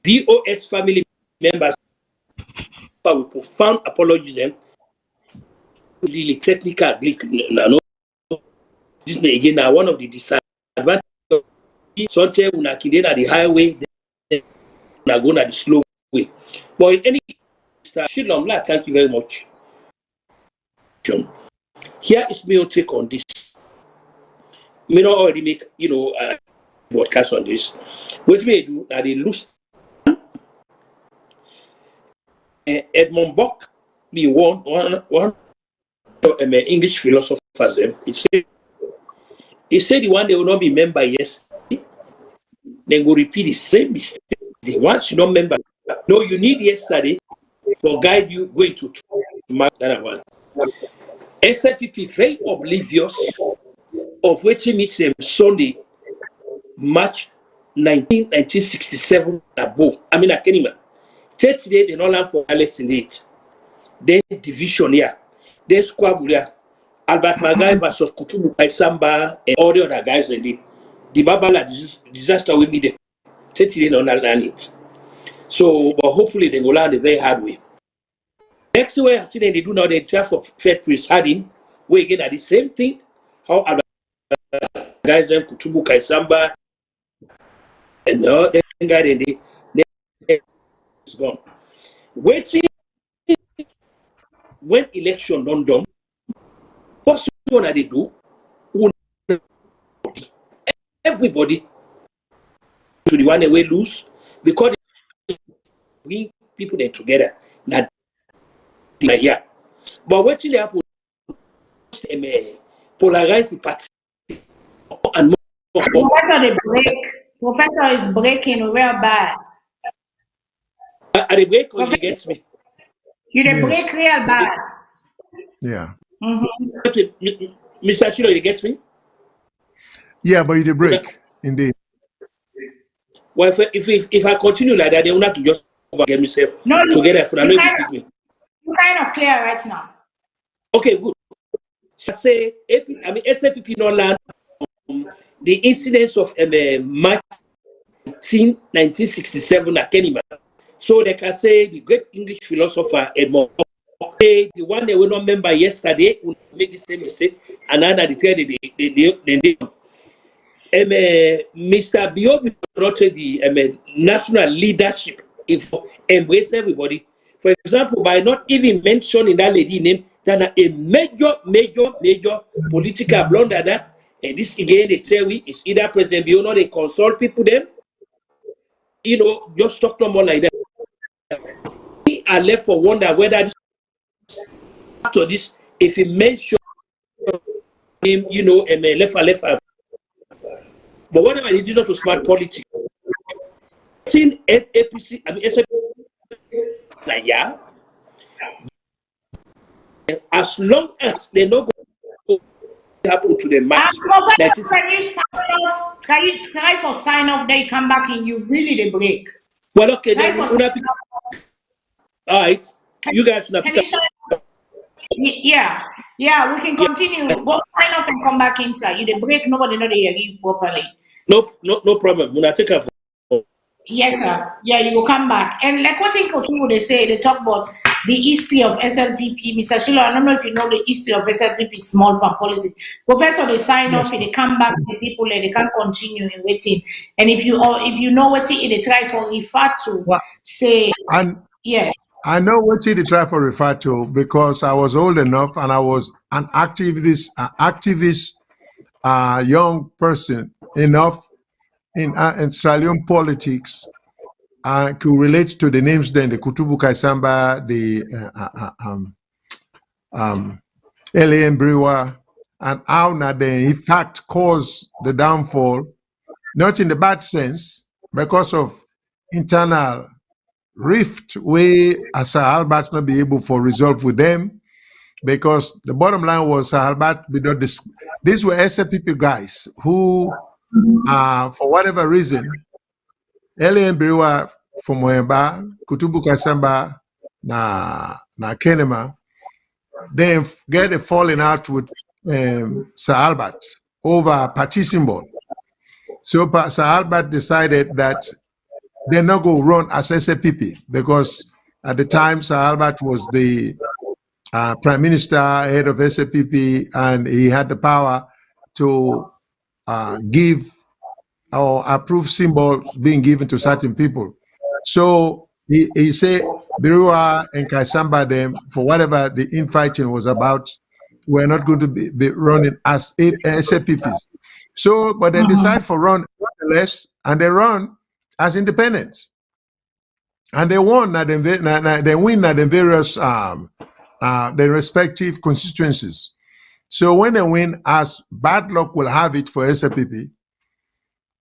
VOS family members with profound apologies and really technical. This again now one of the disadvantages. Sometimes when I at the highway, then I go at the slow way. But in any case, thank you very much. Here is my take on this. Me not already make broadcast on this. What may do now they lose. Edmund Burke be one English philosophers. He said the one they will not be member yesterday, then go repeat the same mistake. Once you don't remember, no, you need yesterday for guide you going to mark that one. SLPP very oblivious of waiting meet them Sunday, March 1967 above. I mean, I can't even. Today they don't learn for less in it. Then division here, then squabble here. Albert Magai versus Kutubu Kaisamba and all the other guys in the Babala disaster will be there. Today they don't learn it. So, but hopefully they will learn the very hard way. Next way I see them they do now they try for Fed Priest Harding. We again at the same thing. How Albert guys them Kutubu Kaisamba and all the guy they is gone. Waiting when election don't done. First one that they do, everybody to the one they will lose because they bring people there together. Not yeah. But what they happen, polarize the party and more. Professor is breaking real bad. At the break when he gets me. You did break real bad. Yeah. Mr. Chilo, you get me? Yeah, but you did break, indeed. Well, if I continue like that, they will not to just get myself together for another pick me. You're kind of clear right now. Okay, good. So I say, SLPP no land the incidents of March 1967 at Kenima. So they can say the great English philosopher Edmund Burke, the one they were not member yesterday will make the same mistake, and then they Mr. Biobi brought the national leadership if embrace everybody. For example, by not even mentioning that lady name, that a major political blunder that, and this again they tell we it's either President Bio or they consult people then, just talk to them more like that. We are left for wonder whether this, after this, if he mention him, left. But whatever it is not to smart politics. Since APC, yeah. As long as they don't go happen to the match, can you try for sign off? They come back and you really they break. Well, okay, then all right. You guys yeah, we can continue. Yeah. Go sign off and come back inside. You they break, nobody know they hear you properly. No problem. When I take her. Yes, sir. Yeah, you will come back. And like what in Kotubu they say, they talk about the history of SLPP. Mr. Shilo, I don't know if you know the history of SLPP small farm politics. Professor, they sign off, they come back to people, they can't continue in waiting. And if you know what they try for refer to, say, yes. I know what they try for refer to because I was old enough and I was an activist, young person enough in Australian politics to relate to the names then the Kutubu Kaisamba, the L.A.M. Brewer, and how now they in fact caused the downfall, not in the bad sense, because of internal rift where Sir Albert not be able to resolve with them, because the bottom line was Sir Albert without this. These were SLPP guys who, for whatever reason, L.A.M. Brewer from Moyamba, Kutubu Kasamba, na Kenema, they get a falling out with Sir Albert over party symbol. So Sir Albert decided that they're not going to run as SLPP because at the time Sir Albert was the Prime Minister, head of SLPP, and he had the power to give or approve symbols being given to certain people. So he said Birua and Kaisamba, them, for whatever the infighting was about, were not going to be running as SLPPs. So, but they decide for run nonetheless, and they run as independents. And they won at they win at the various the respective constituencies. So when they win, as bad luck will have it for SLPP,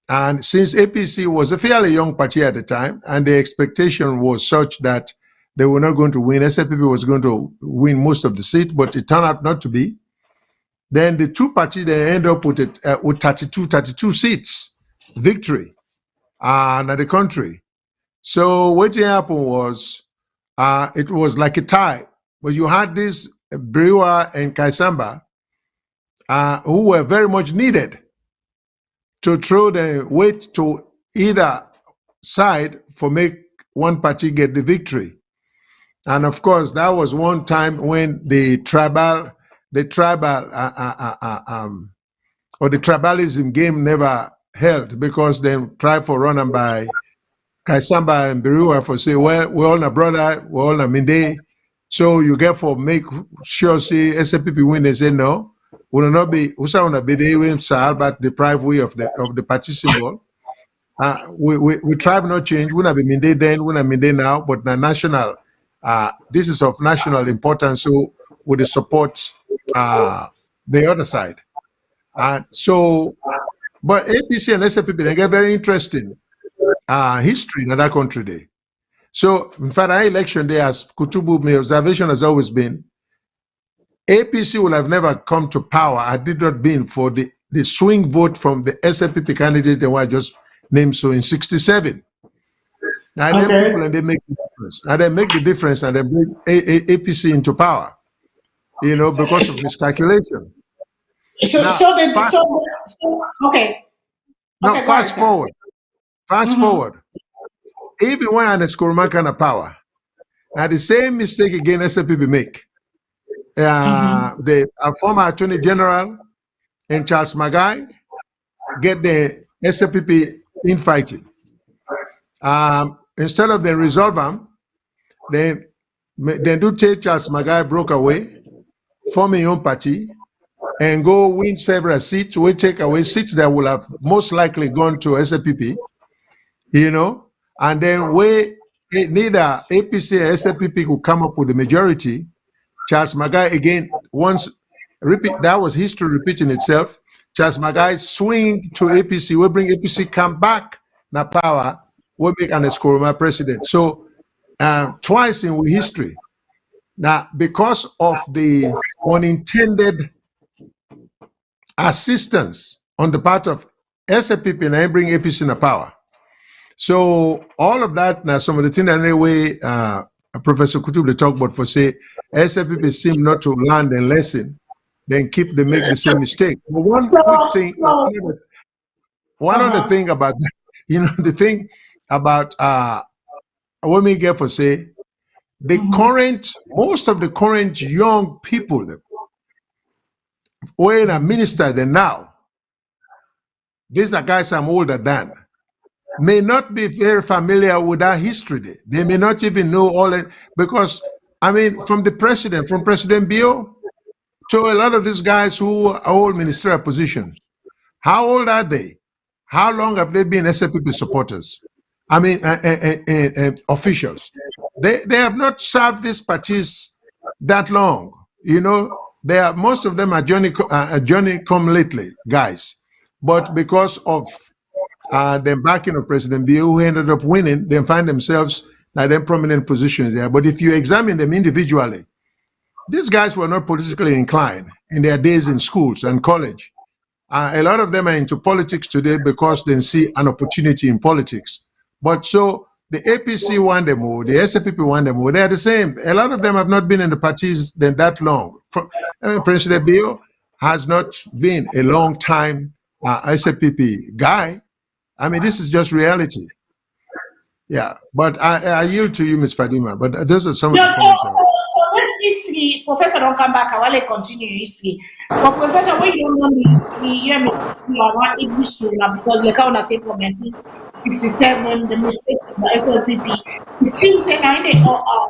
and since APC was a fairly young party at the time, and the expectation was such that they were not going to win, SLPP was going to win most of the seats, but it turned out not to be. Then the two parties, they end up with 32 seats, victory in the country. So what happened was, it was like a tie, but you had this Brewer and Kaisamba, who were very much needed to throw the weight to either side for make one party get the victory. And of course, that was one time when the tribalism game never held, because they tried for running by Kaisamba and Birua for say, well, we're all a brother, we're all a Minde. So you get for make sure say SLPP win. They say no, we will not be. Usa una be there Sir Albert deprive we of the party symbol. We tribe not change. We not be Minde then, we not Minde now, but the national. This is of national importance. So we support the other side. So, but APC and SLPP they get very interesting history in that country day. So, in fact, our election day, as Kutubu, my observation has always been, APC will have never come to power had it not been for the swing vote from the SLPP candidate that I just named so in 67. Now, then people and they make the difference. And they make the difference and they bring APC into power, you know, because of miscalculation. Now, fast forward. Even when an Skuruma kind of power, now the same mistake again SLPP make. The former Attorney General and Charles Magai get the SLPP infighting. Instead of them resolve them, they do take Charles Magai broke away, form a own party, and go win several seats. We take away seats that will have most likely gone to SLPP, you know, and then neither APC or SLPP could come up with the majority. Charles Magai again once repeat, that was history repeating itself. Charles Magai swing to APC, we bring APC come back na power, we make an Eskoroma president. So twice in history. Now, because of the unintended assistance on the part of SLPP and bring APC in power. So all of that, now some of the things that anyway Professor Kutub talk about for say SLPP seem not to learn the lesson, then make the same mistake. But one quick thing, one other thing about that, you know, the thing about what we get for say the most of the current young people who are minister than now, these are guys I'm older than, may not be very familiar with our history. They may not even know all that, because I mean, from President Bio to a lot of these guys who are all ministerial positions, how old are they? How long have they been SLPP supporters? I mean, officials. They have not served these parties that long. You know, most of them are journey come lately guys, but because of the backing of President Bio, who ended up winning, they find themselves in prominent positions there. But if you examine them individually, these guys were not politically inclined in their days in schools and college. A lot of them are into politics today because they see an opportunity in politics. But so the APC won them all, the SLPP won them all. They are the same. A lot of them have not been in the parties that long. President Bio has not been a long time SLPP guy. I mean, this is just reality. Yeah, but I yield to you, Ms. Fadima. But those are some of No, the so, comments. so this history, Professor, don't come back. I will continue history. But Professor, when you don't know the history, you are not English because like I want to say from 1967, the mistakes of the SLPP, it seems that now they are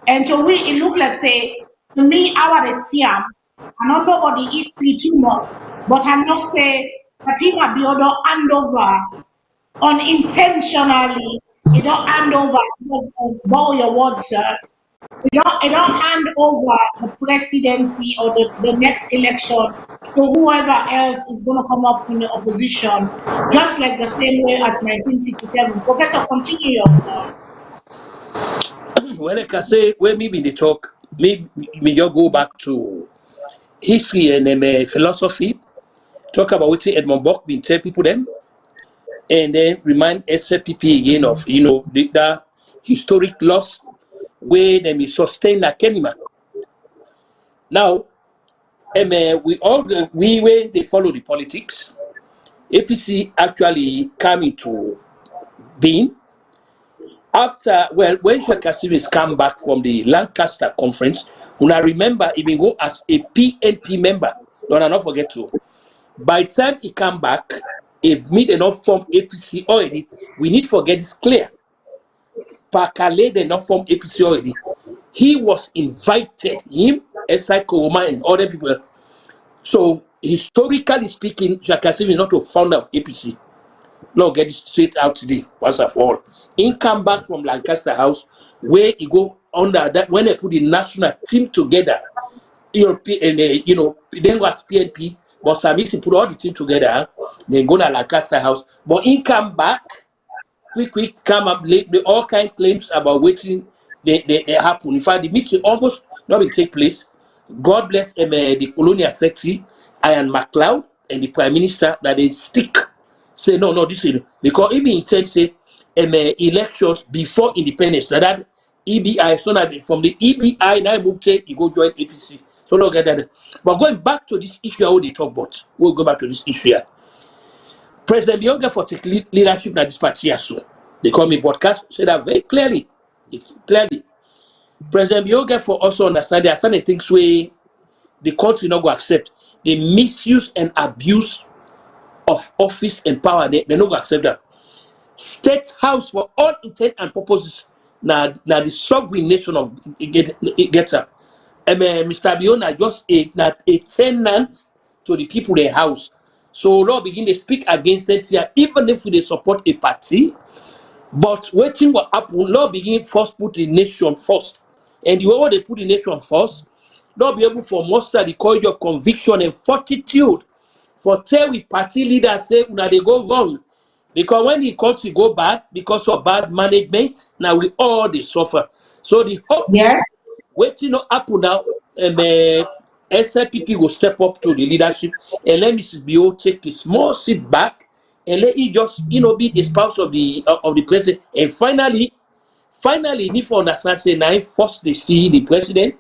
and to we it look like say to me our Siam, I don't know about the history too much, but I know say Fatima Biodo hand over unintentionally. You don't hand over, borrow your words, sir. You don't hand over the presidency or the next election to whoever else is going to come up from the opposition, just like the same way as 1967. Professor, continue your. When I can say, when me the talk, me just go back to history and philosophy, talk about what Edmund Burke been tell people them, and then remind SLPP again of, that historic loss where them is sustained like anima. Now, we where they follow the politics, APC actually came into being after, when Sheikh Kassim come back from the Lancaster conference. When I remember, he been go as a PNP member. Don't I not forget to. By the time he come back, he made enough form APC already. We need to forget this clear. Pakale they not form APC already. He was invited, him, Esai Koroma, and other people. So historically speaking, Sheikh Kassim is not a founder of APC. No, get it straight out today, once and for all. He come back from Lancaster House, where he go under that when they put the national team together. Then was PNP, but Samisi put all the team together, then go to Lancaster House. But he come back, quick, come up late, all kind of claims about waiting they happen. In fact, the meeting almost not will take place. God bless the colonial secretary, Ian MacLeod, and the prime minister that they stick. Say no, this is because he be intent say elections before independence. That EBI, so that from the EBI now move to you go join APC. So look at that. But going back to this issue, I they talk about. We'll go back to this issue here. President Bioga for take leadership in this party soon. They call me broadcast, say that very clearly. President Bioga for also understand there are certain things where the country not go accept. The misuse and abuse of office and power, they not go accept that. State House for all intent and purposes now the sovereign nation of it gets up. Mr. Biona just a tenant to the people their house. So law begin to speak against it here, even if they support a party. But waiting what happen, law begin first put the nation first. And the way they put the nation first, law be able for muster the courage of conviction and fortitude for tell with party leaders say now they go wrong. Because when the country go bad because of bad management, now we all they suffer. So the hope Yeah. is waiting not happen now. SLPP will step up to the leadership and let Mrs. Bio take a small seat back and let it just be the spouse of the president. And finally, if you understand, say now first they see the president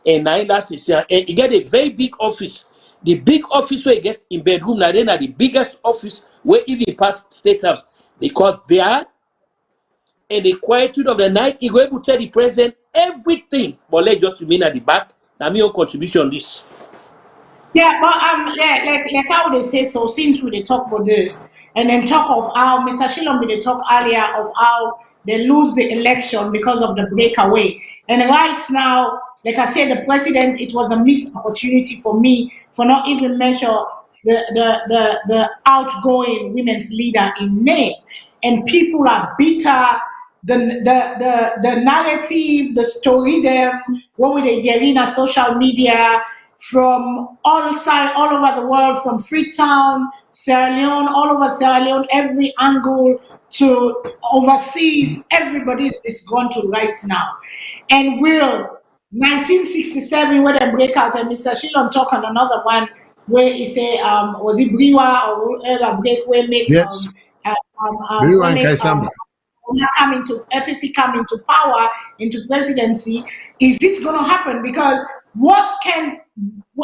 and now last they see, and you get a very big office. The big office where you get in bedroom now then are the biggest office where even past State House, because they are in the quietude of the night, he go able to tell the president everything, but let just remain at the back. Now me own contribution on this. Yeah, but like how they say so since we they talk about this and then talk of how Mr. Shillong they talk earlier of how they lose the election because of the breakaway. And right now, like I said, the president, it was a missed opportunity for me for not even measure the outgoing women's leader in name. And people are bitter. The narrative, the story, them what we they hearing on social media from all sides, all over the world, from Freetown, Sierra Leone, all over Sierra Leone, every angle to overseas, everybody is gone to right now. And will 1967 when they break out, and Mr. Shillong talk on another one where he say was it Briwa or whatever break where make Yes. Briwa and make Kaisamba. come into APC come into power into presidency. Is it going to happen? Because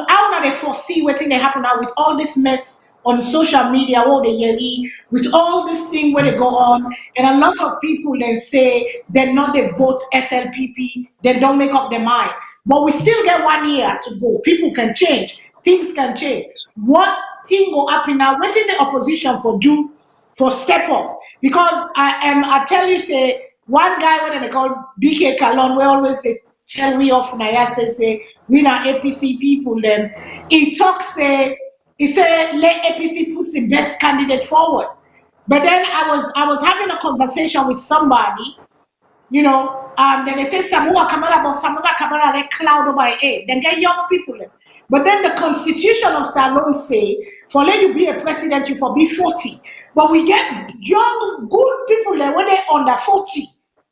how do they foresee what's going to happen now with all this mess on social media, all the yearly, with all this thing where they go on, and a lot of people then say they're not they vote SLPP, they don't make up their mind. But we still get 1 year to go. People can change, things can change. What thing will happen now? What in the opposition for do for step up? Because I tell you, say one guy when they call BK Kailahun, we always say tell me off Naya say we are APC people. Then he talks say. He said, let APC put the best candidate forward. But then I was having a conversation with somebody, you know, then they say Samua Kamala, but Samua Kamala they cloud over it. Then get young people. But then the constitution of Salone say, for let you be a president, you for be 40. But we get young, good people there when they're under 40.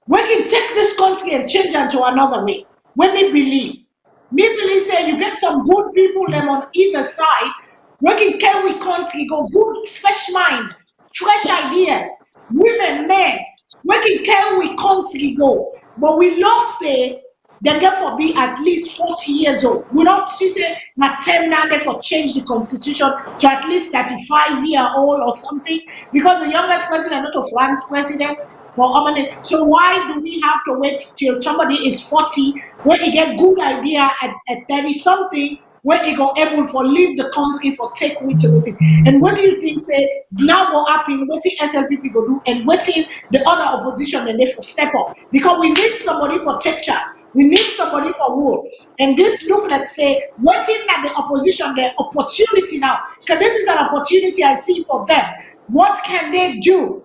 We can take this country and change it to another way. When we believe. Me believe say you get some good people them on either side. Working Kerry country go good, fresh mind, fresh ideas, women, men. Working Kerry country go, but we lost say they therefore be at least 40 years old. We don't say not 10 now therefore change the constitution to at least 35-year-old or something because the youngest president not of France president for how many. So why do we have to wait till somebody is 40 where he get good idea at 30 something? Where he go able for leave the country for take with everything. And what do you think say now what happen, what the SLPP go do and what the other opposition and they for step up? Because we need somebody for take charge. We need somebody for war. And this look like say what in that the opposition the opportunity now. Because this is an opportunity I see for them. What can they do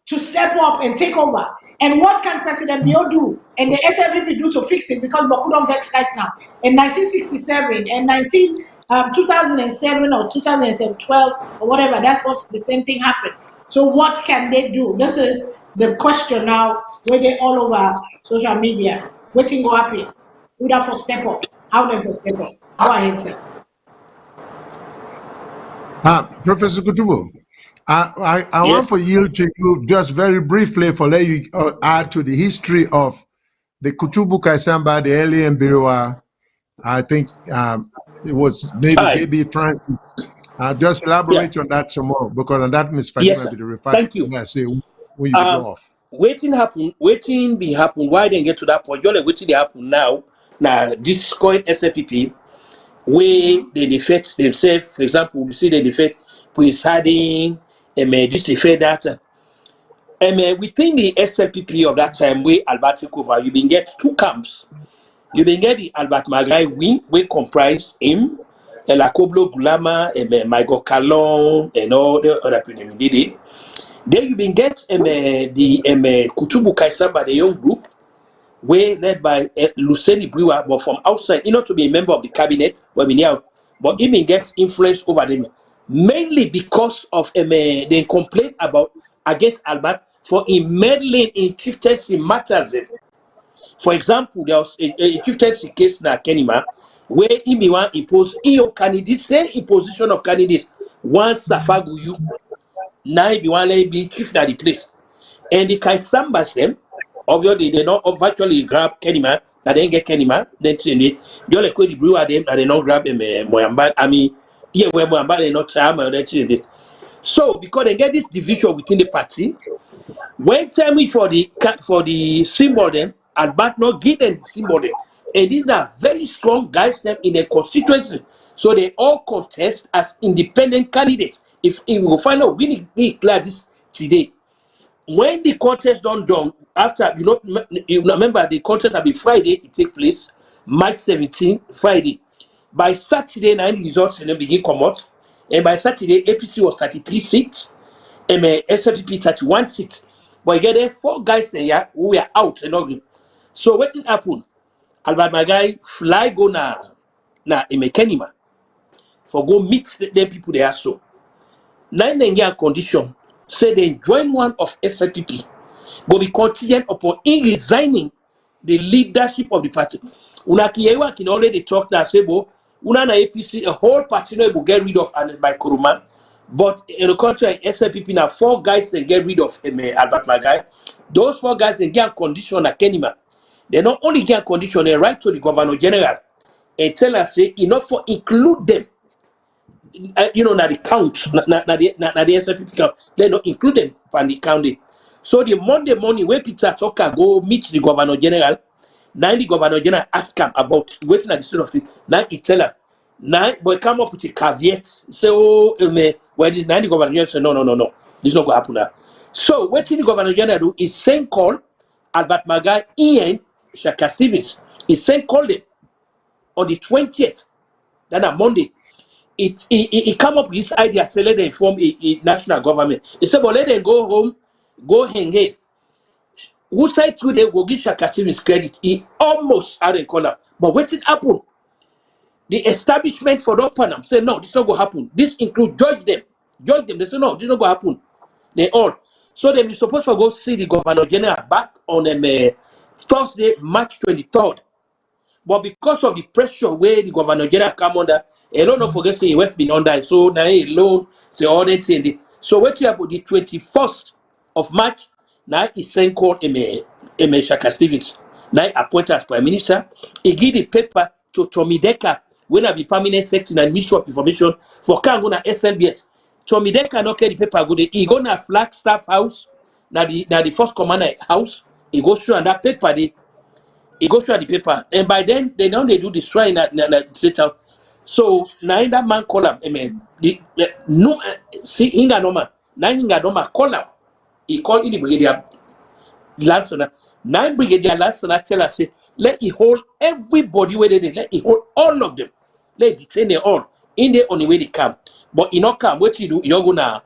to step up and take over? And what can President Bio do and the SLPP do to fix it? Because Baku don't vex right now. In 1967 and 2007 or 2012 or whatever, that's what the same thing happened. So what can they do? This is the question now where they all over social media. Waiting go happen. Who that for step up? How them for step up? Go ahead, sir. Professor Kutubu. I Yes. want for you to just very briefly for let you add to the history of the Kutubu Kaisamba, the early Mbiriwa. I think it was maybe Aye. Baby Francis. Just elaborate on that some more because on that Ms. Fatima Yes, be sir. the reference. Thank you. When I say when you go off. Waiting be happen. Why didn't get to that point? You're like waiting they happen now. Now this coin SLPP where they defect themselves. For example, you see they defect Prince Harding, this defect that. Within the SLPP of that time, where Albert took over, you been get two camps. You been get the Albert Magai wing, where comprise him, Lakoblo Gulama, Michael Kailahun, and all the other people did it. Then you been get the Kutubu Kaisamba, the young group, where led by Luceni Brewer, but from outside, not to be a member of the cabinet, but he been get influence over them, mainly because of they complaint about against Albert for meddling in chieftaincy matters. For example, there was a chieftaincy case na Kenima where he be one impose your candidate, say imposition of candidates once Safaguyu, now he be one be chief na the place. And the Kaisambas them, obviously they don't virtually grab Kenima, that they get Kenima, then they like the brewer them and they don't grab Moyamba. I mean, yeah, where Moyamba they not time and then so because they get this division within the party, when tell me for the symbol them, Albert not give them the symbol them. And these are very strong guys them in the constituency. So they all contest as independent candidates. If we will find out we declare this today. When the contest done after you remember the contest will be Friday, it take place March 17, Friday. By Saturday night results then begin come out, and by Saturday APC was 33 seats, and SLPP 31 seats. But you get there 4 guys there who were out and all. So what did happen? Albert Magai fly go na Kenima for go meet the people there so. Nine year condition say they join one of SLPP. Go be contingent upon in resigning the leadership of the party. Unakiyewa can already talk now say bo una na APC a whole party no will get rid of and by Kuruma, but in the country SLPP now 4 guys they get rid of Albert Magai. Those 4 guys they get a condition at Kenima. They not only get a condition they write to the Governor General and tell us say enough for include them you know, na the count, na the SLPP count, they not include them on the county. So the Monday morning when Peter Tucker go meet the Governor General, now the Governor General ask him about waiting at the state of state. Now he tell her, now boy come up with a caveat. So well, now the Governor General say no, this not gonna happen now. So what the Governor General do is send call Albert Magai, Ian, Shaka Stevens. He sent call them on the 20th, then on Monday. It come up with this idea, say let them form a national government. He said, but let them go home, go hang it. Who said today go give Shaka Stevens credit? He almost had a color. But what did happen? The establishment for the Panam say no, this not going to happen. This include judge them. They say no, this not going to happen. They all. So they be supposed to go see the Governor General back on Thursday, March 23rd. But because of the pressure where the Governor General come under, I don't know forget say he have been under, so now he alone, the other thing. So what you about the 21st of March, now he sent call Shaka Stevens. Now he appointed as Prime Minister. He give the paper to Tommy Decker, when I be permanent secretary and Ministry of Information for Kanguna SNBS. Tommy Decker not carry the paper go there. He go na Flagstaff House, na the first commander house. He go show on that paper there. He goes through the paper, and by then they do the shrine at state house. So now that man call him, no see hinga normal. Now hinga normal call him. He call in the brigadier Lansana. Now brigadier Lansana tell us say let he hold everybody where they let he hold all of them. Let detain them all in the only way they come. But in not come, what you do, you're gonna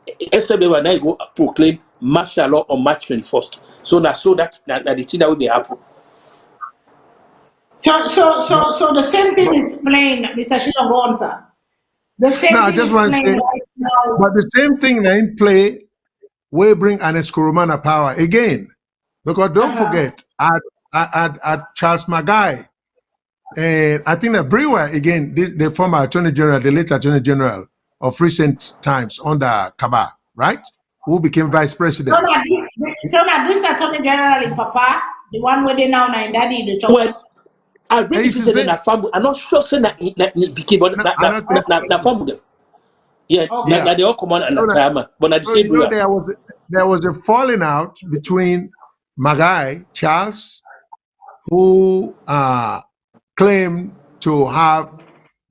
SWB now go proclaim martial law on March 21st. So now so that the thing that will be happen. So the same thing is playing, Mr. Shilongonza. The same No, I thing just is want to playing say, right now. but the same thing that in play will bring an Eskurumana power again. Because don't forget, at Charles Magai, and I think that Brewer, again, the former Attorney General, the late Attorney General of recent times under Kaba, right? Who became Vice President. So now this Attorney General in Papa, the one where they now in Daddy, the top. Well, I really think that family. I'm not sure say na became but na family. Yeah, na they all come on and time, but na the same way. There was a falling out between Magai Charles, who claimed to have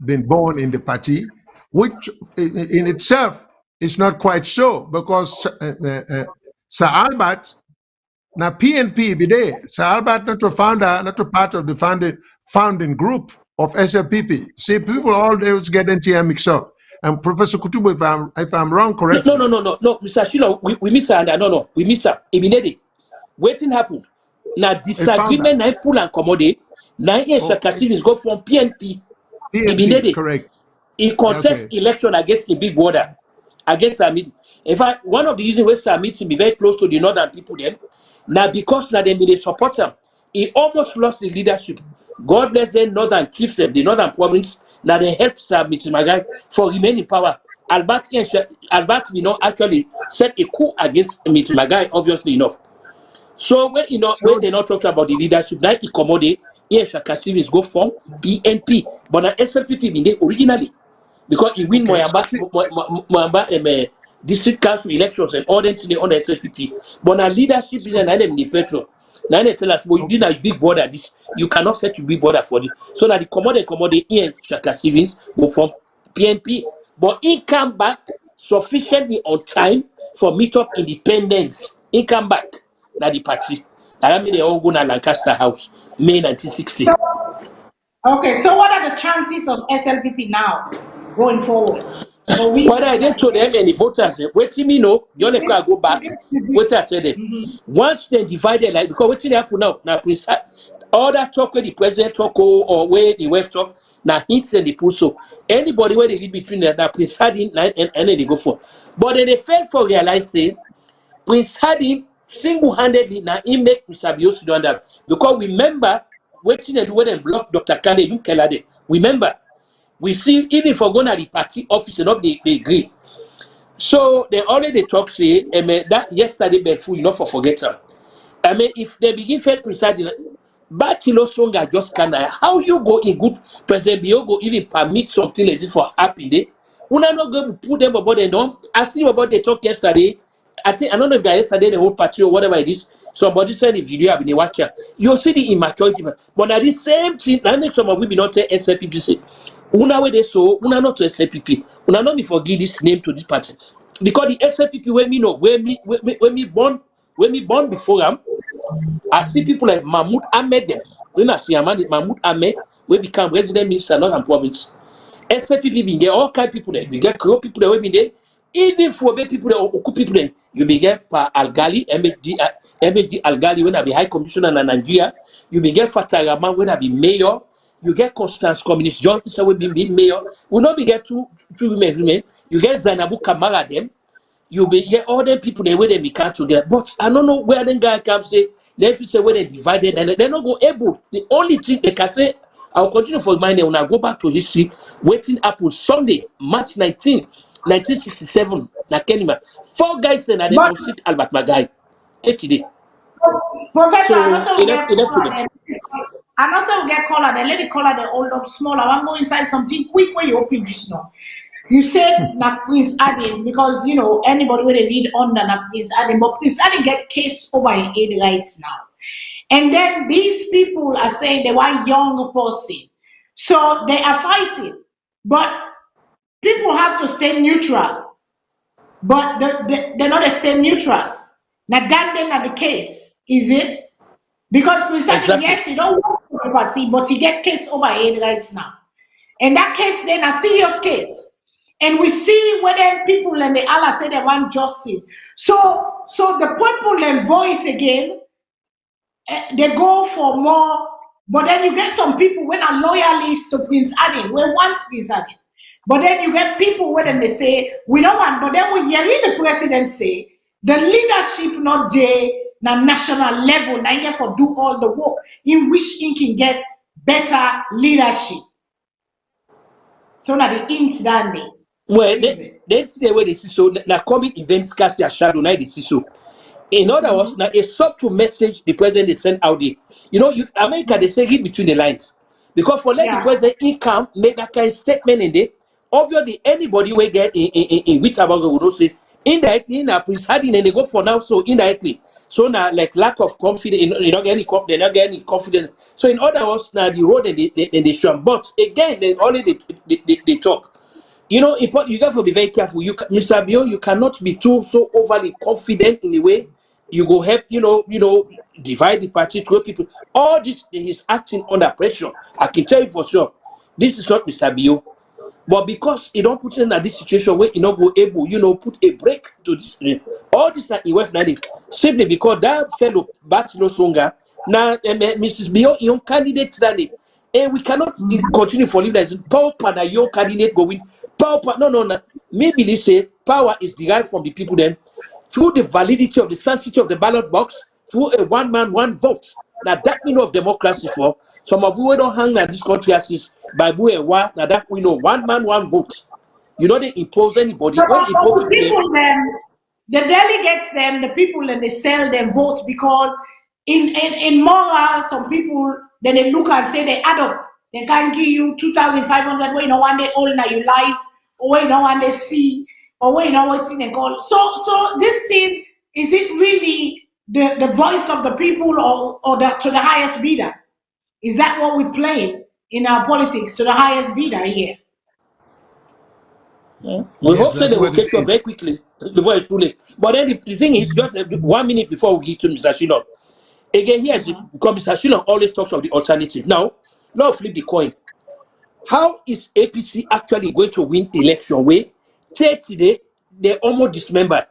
been born in the party, which in itself is not quite so, because Sir Albert, now PNP be there. Sir Albert not a founder, not a part of the founding group of SLPP. See, people all those get into mixed up. And Professor Kutubu, if I'm wrong, correct? No, Mr. Shilo, we miss her. No, we miss her. Immediately, waiting happen. Now disagreement, now pull and commodate. Now Shaka Stevens go from PNP. Immediately, correct. He contest election against a big border, against our meeting. In fact, one of the reasons West our meeting be very close to the northern people then. Now because now they support him, he almost lost the leadership. God bless them, northern chiefs, them, the northern province. Now they help Sir Mr. Magai for remaining power. Albert actually set a coup against Mr. Magai, obviously enough. So when when they not talking about the leadership, now he accommodate Shaka Stevens go from PNP, but now SLPP been there originally because he win Moyamba district council elections and all that on the SLPP. But now leadership is an item in the federal. Now they tell us, well, you did a big border. This you cannot set to big border for this. So now the commodity Ian Shaka Stevens go from PNP, but he come back sufficiently on time for meet up independence. He come back now the party. I mean they all go to Lancaster House, May 1960. Okay, so what are the chances of SLPP now going forward? What I did to them and the voters, wait me know, you only can go back. What I tell them. Once they divided, like because what happen now, all that talk where the president talk or where the web talk, now hints and the pull so anybody where they get between them, now Prince Harding and then they go for. But then they failed for realizing Prince Harding single-handedly now he make Mr. Biosi do that. Because remember, waiting and when they block Dr. Kane, you Kelade. Remember. We see even for going to the party office and they agree. So they already talk say that yesterday Belfu, for forget them. I mean if they begin fair presiding Batilo Songa just can how you go in good President Biogo even permit something like this for happening Una not going to put them about them down. I see about they talk yesterday. I don't know if that yesterday the whole party or whatever it is. Somebody sent a video I've been watching. You'll see the immaturity, but at the same thing, that makes some of you be not tell SLPP say. Una way they so, una not to SLPP. Una not me forgive this name to this party. Because the SLPP when me know, when me born before them, I see people like Mahmoud Ahmed them. When I see Mahmoud Ahmed, we become resident minister Northern Province. SLPP being there, all kind of people there. We get Crow people there, we be there. Even for people there, Oku people there, you be get Pa Algali, MHD Algali when I be High Commissioner in Nigeria. You be get Fataraman when I be mayor. You get Constance Communist John Issa when be mayor. We not be get two women. You get Zainabu Kamara them. You be get all them people there where they be come together. But I don't know where them guy come say. They say where they divided and they not go able. The only thing they can say. I'll continue for my name when I go back to history. Waiting Apple Sunday, March 19, 1967. Na Kenima. 4 guys and they all sit Albert Magai. Today. Professor, So and also we get enough to caller. them. And also we get caller. Then let the caller they hold up small. I want to go inside something quick where you open just now. You said that Prince Adin because you know anybody when they read under that Prince Adin, but Prince Adin get case over in 8 rights now. And then these people are saying they want young person. So they are fighting. But people have to stay neutral. But they're not stay neutral. Now that not the case, is it? Because precisely, yes, he don't work for the party, but he get case over here right now. And that case then a serious case. And we see whether people and the Allah say they want justice. So the people and voice again, they go for more, but then you get some people when are loyalists to Prince Adin, we want Prince Adin. But then you get people when they say, we don't want, but then when you hear the president say, the leadership not there, na national level, na get for do all the work, in which he can get better leadership. So now the int that day. Well, that's the way they see so. Now coming events cast their shadow, now they see so. In other words, now a subtle message the president is sent out there. You know, America they say read between the lines because for let the president income make that kind of statement in there. Obviously, anybody will get in which about will not say indirectly now Prince Adin and they go for now so indirectly. So now like lack of confidence, they not get any confidence. So in other words, now the road and they show. But again, they only they talk. You know, you have to be very careful. Mr. Bio, you cannot be too so overly confident in the way you go help. You know, divide the party, throw people. All this is acting under pressure. I can tell you for sure. This is not Mr. Bio, but because he don't put in this situation where he not go able, put a break to this. All this that he was not simply because that fellow Batino Songa now, Mrs. Bio, young candidate standing. And we cannot continue for living as power and a young candidate going. Power, no. Maybe they say power is derived from the people then through the validity of the sanctity of the ballot box, through a one man, one vote. Now that we know of democracy for. Some of you don't hang at this country as is by now that we know one man, one vote. You know they impose anybody. But the people them, the delegates them, the people and they sell them votes because in moral, some people then they look and say they add up. They can give you 2,500 where you know one day all in your life, or where you know one day see, or where you know what's in the call. So this thing, is it really the voice of the people or to the highest bidder? Is that what we're playing in our politics, to the highest bidder here? Yeah. We hope that they will get you very quickly before it's too late. But then the thing is, just 1 minute before we get to Mr. Shillong. Again, here's because Mr. Shillong always talks of the alternative. Now flip the coin. How is APC actually going to win the election? Way today they almost dismembered.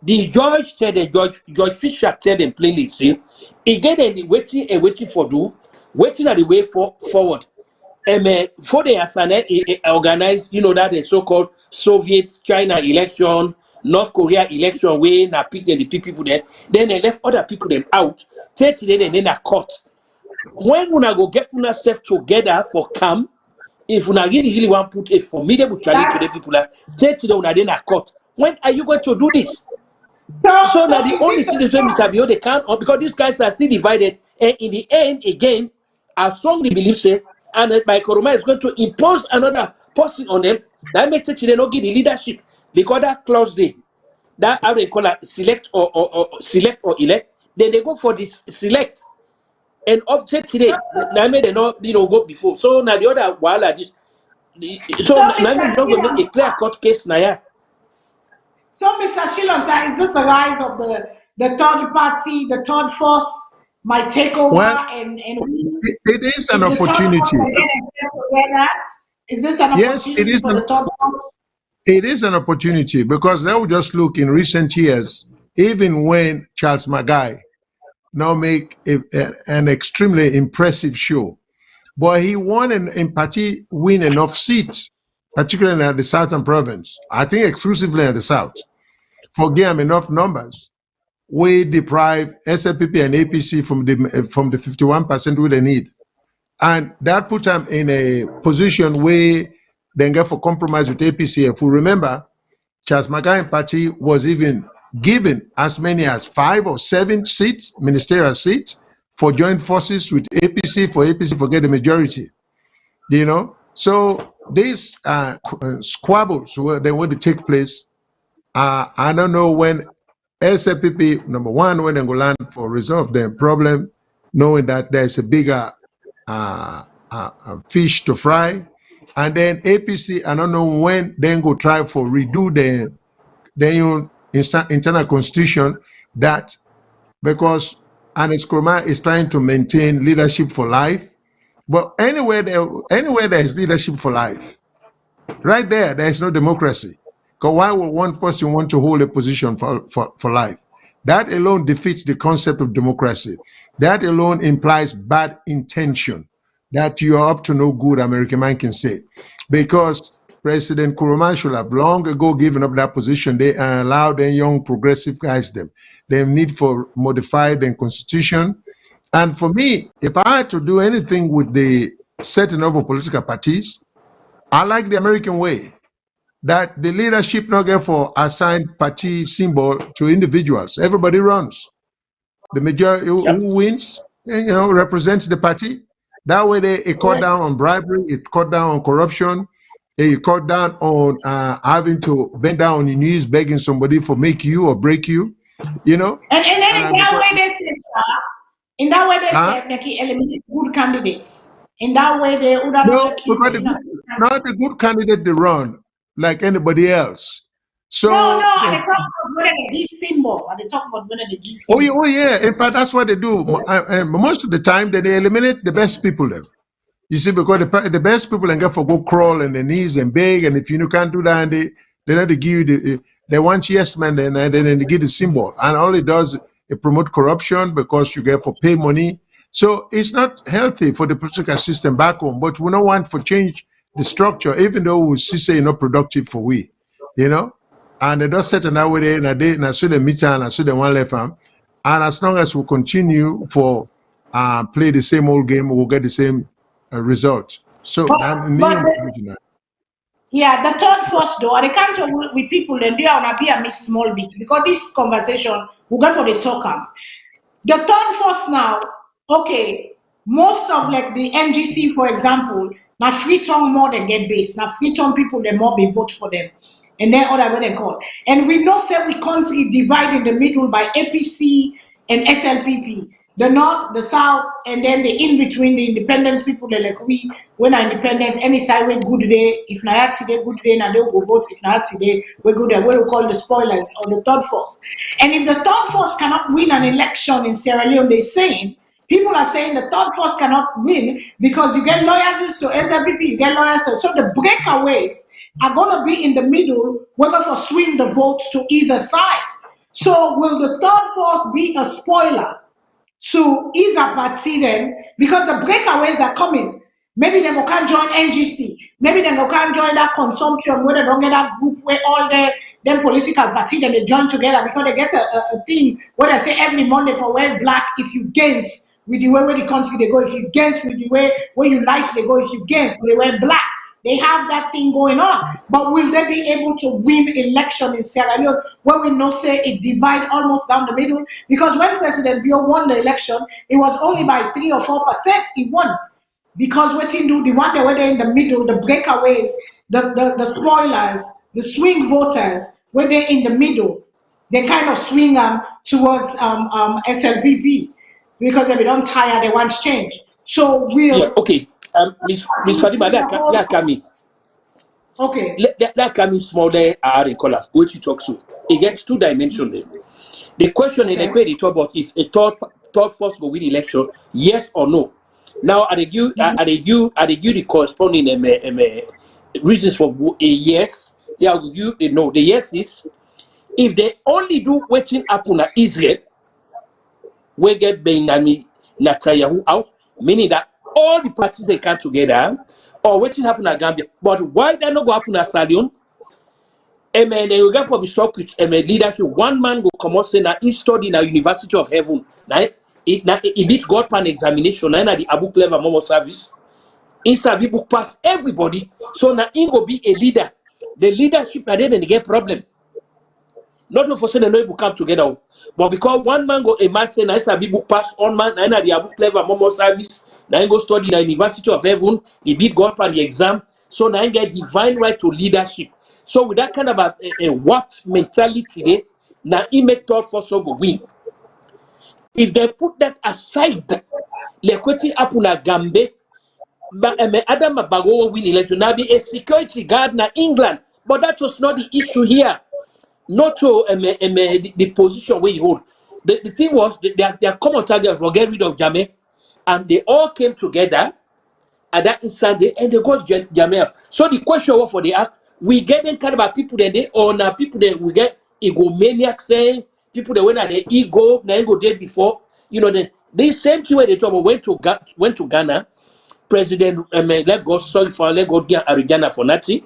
The judge said Judge Fisher tell them plainly, see, again they waiting for waiting at the way forward. For they organize, that the so-called Soviet China election, North Korea election way na pick the people there. Then they left other people them out. Today and then a court. When una go get una stuff together for camp, if una really want to put a formidable challenge to the people, today una then a court. When are you going to do this? So now the only thing is Mr. Bio they can't because these guys are still divided, and in the end, again, I strongly believe say, and by Koroma is going to impose another person on them. That makes it they not get the leadership because that clause they that how they call it select or select or elect. Then they go for this select and object So, today. Now they not go before. So now the other while this so so now Mr. it's not going to make a Shillong, clear cut case now. Yeah. so Mr. Shillong, sir, is this a rise of the third party, the third force might take over Well, and we, it is if an the third force opportunity. again and together, is this an Yes, it opportunity is for the third force? it is an opportunity because now we just look in recent years, even when Charles Magai now make an extremely impressive show, but he won in party win enough seats, particularly at the southern province. I think exclusively at the south, for game enough numbers. We deprive SLPP and APC from the 51% we they need, and that put them in a position where they get for compromise with APC. If we remember, Charles Magai party was even given as many as 5 or 7 seats, ministerial seats, for joint forces with APC for APC for get the majority. So these squabbles they want to take place. I don't know when SLPP number one when they go land for resolve their problem, knowing that there's a bigger fish to fry, and then APC I don't know when they go try for redo their internal constitution that because Anis Kurma is trying to maintain leadership for life. But anywhere there is leadership for life, right there is no democracy. Because why would one person want to hold a position for life? That alone defeats the concept of democracy. That alone implies bad intention, that you are up to no good, American man can say. Because President Kuruma should have long ago given up that position. They allowed the young progressive guys them. They need for modify the constitution. And for me, if I had to do anything with the setting up of political parties, I like the American way, that the leadership not get for assigned party symbol to individuals. Everybody runs. The majority Yep. who wins, represents the party. That way it cut down on bribery, it cut down on corruption, it cut down on having to bend down on your knees begging somebody for make you or break you, And then in that way they say, sir, in that way they say, like eliminate good candidates. In that way they would have no, because not the good candidate they run like anybody else. So no, they talk about whether they give symbol, and they talk about whether they give symbol. oh yeah. In fact, that's what they do. Most of the time, they eliminate the best people. Then you see, because the best people and get for go crawl on their knees and beg, and if you can't do that, they not to give you they want yes man, then they give the symbol, and all it does it promote corruption because you get for pay money. So it's not healthy for the political system back home. But we don't want for change the structure, even though we see say not productive for we, And they don't set another way in a day, and I saw the meter and I saw the one left arm. And as long as we continue for play the same old game, we'll get the same result. So yeah, the third force though, I can't talk with people then they are be a miss small bit because this conversation will go for the talk. The third force now, okay, most of like the NGC, for example, now free tongue more than get base. Now free tongue people they more be vote for them. And then other what they call. And we know say we country divide in the middle by APC and SLPP. The north, the south, and then the in between the independent people, they like we when are independent, any side we good day. If not today, good day, now they'll go vote. If not today, we're good day. What we call the spoilers or the third force. And if the third force cannot win an election in Sierra Leone, they're saying people are saying the third force cannot win because you get lawyers to SLPP, you get lawyers. So the breakaways are going to be in the middle, whether for swing the votes to either side. So will the third force be a spoiler to either party then? Because the breakaways are coming. Maybe they can't join NGC. Maybe they can't join that consortium where they don't get that group where all them political parties then they join together because they get a thing where they say every Monday for wear black if you gains with the way where the country they go, if you gains with the way where you life they go, if you gains they wear black. They have that thing going on. But will they be able to win election in Sierra Leone when we know say it divide almost down the middle? Because when President Bio won the election, it was only by 3 or 4% he won. Because what he do, the one that were there in the middle, the breakaways, the spoilers, the swing voters, when they're in the middle, they kind of swing towards SLPP because if they don't tire, they want change. So Yeah, we'll okay. Miss Fadima, that come in. okay. That come in small there are in color, which you talk to. It gets two dimensions there. The question in the Okay. way they talk about if a third force will win election, yes or no. Now, I give the corresponding reasons for a yes. Yeah, I will give you the no. The yes is if they only do waiting happen at Israel, we get Benjamin Netanyahu out, meaning that all the parties they come together, or waiting happen at Gambia. But why that not go happen at Salone? They will get for the stock with leadership. One man will come out say that he studied in the University of Heaven. He did God pan examination. Now the Abu Clever Momo service. Inside the book pass everybody. So now he go be a leader. The leadership now then they get problem. Not for saying no people come together, but because one man go a man say na a book pass on man na the Abu Clever Momo service. Now he go study in the University of Heaven. He beat God pan the exam. So now he get divine right to leadership. So with that kind of a warped mentality, now he make third force go win. If they put that aside, like what happen at Gambia, Adam Bago win election. Now be a security guard na England, but that was not the issue here. Not to the position where you hold. The thing was their common target for get rid of Jammeh, and they all came together at that instant and they got Jammeh. So the question was for the act, we get them kind of people that they or now people that we get egomaniacs saying people that went at the ego, now go there before. You know, the same thing where they talk about went to Ghana. President let go sorry for let go get Arizona for Nazi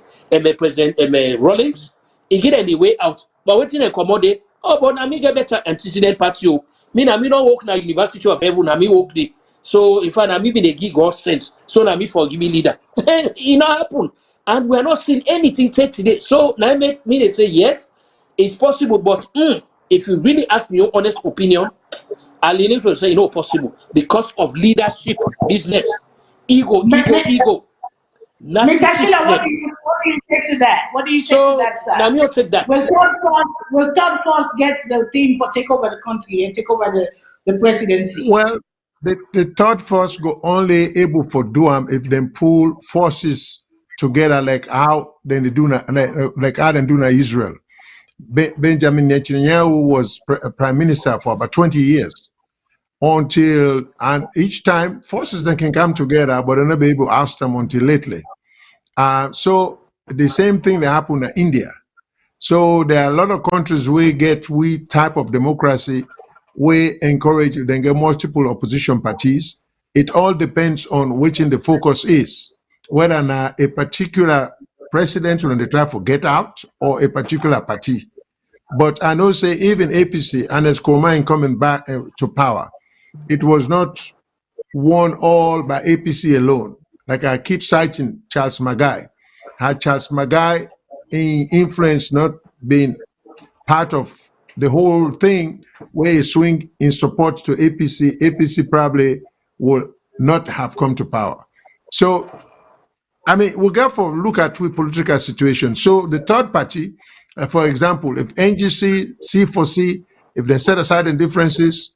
President Rawlings he get any way out but waiting and commode oh but na me get better antecedent party o me na me don't work na University of Heaven na me work there so in fact na me been a give God sense so na me forgive me leader it not happen and we are not seeing anything take today so now make me they say yes it's possible but if you really ask me your honest opinion I lean to say possible because of leadership business ego. Mr. Narcissist Sheila, what trend. do you say to that? What do you say to So that, sir? now me will take that. Will third force get the thing for take over the country and take over the presidency? Well, the third force go only able for do if them pull forces together like how then they do like how they do na Israel. Benjamin Netanyahu was prime minister for about 20 years until and each time forces then can come together, but they're not be able to oust them until lately. So the same thing that happened in India. So there are a lot of countries where we type of democracy, we encourage then get multiple opposition parties. It all depends on which in the focus is, whether now a particular president when they try to get out or a particular party. But I know say even APC and as Kormai coming back to power, it was not won all by APC alone. Like I keep citing Charles Magai. Had Charles Magai influence not been part of the whole thing where he swing in support to APC, APC probably would not have come to power. So, I mean, we got to look at two political situations. So the third party, for example, if NGC, C4C, if they set aside the differences,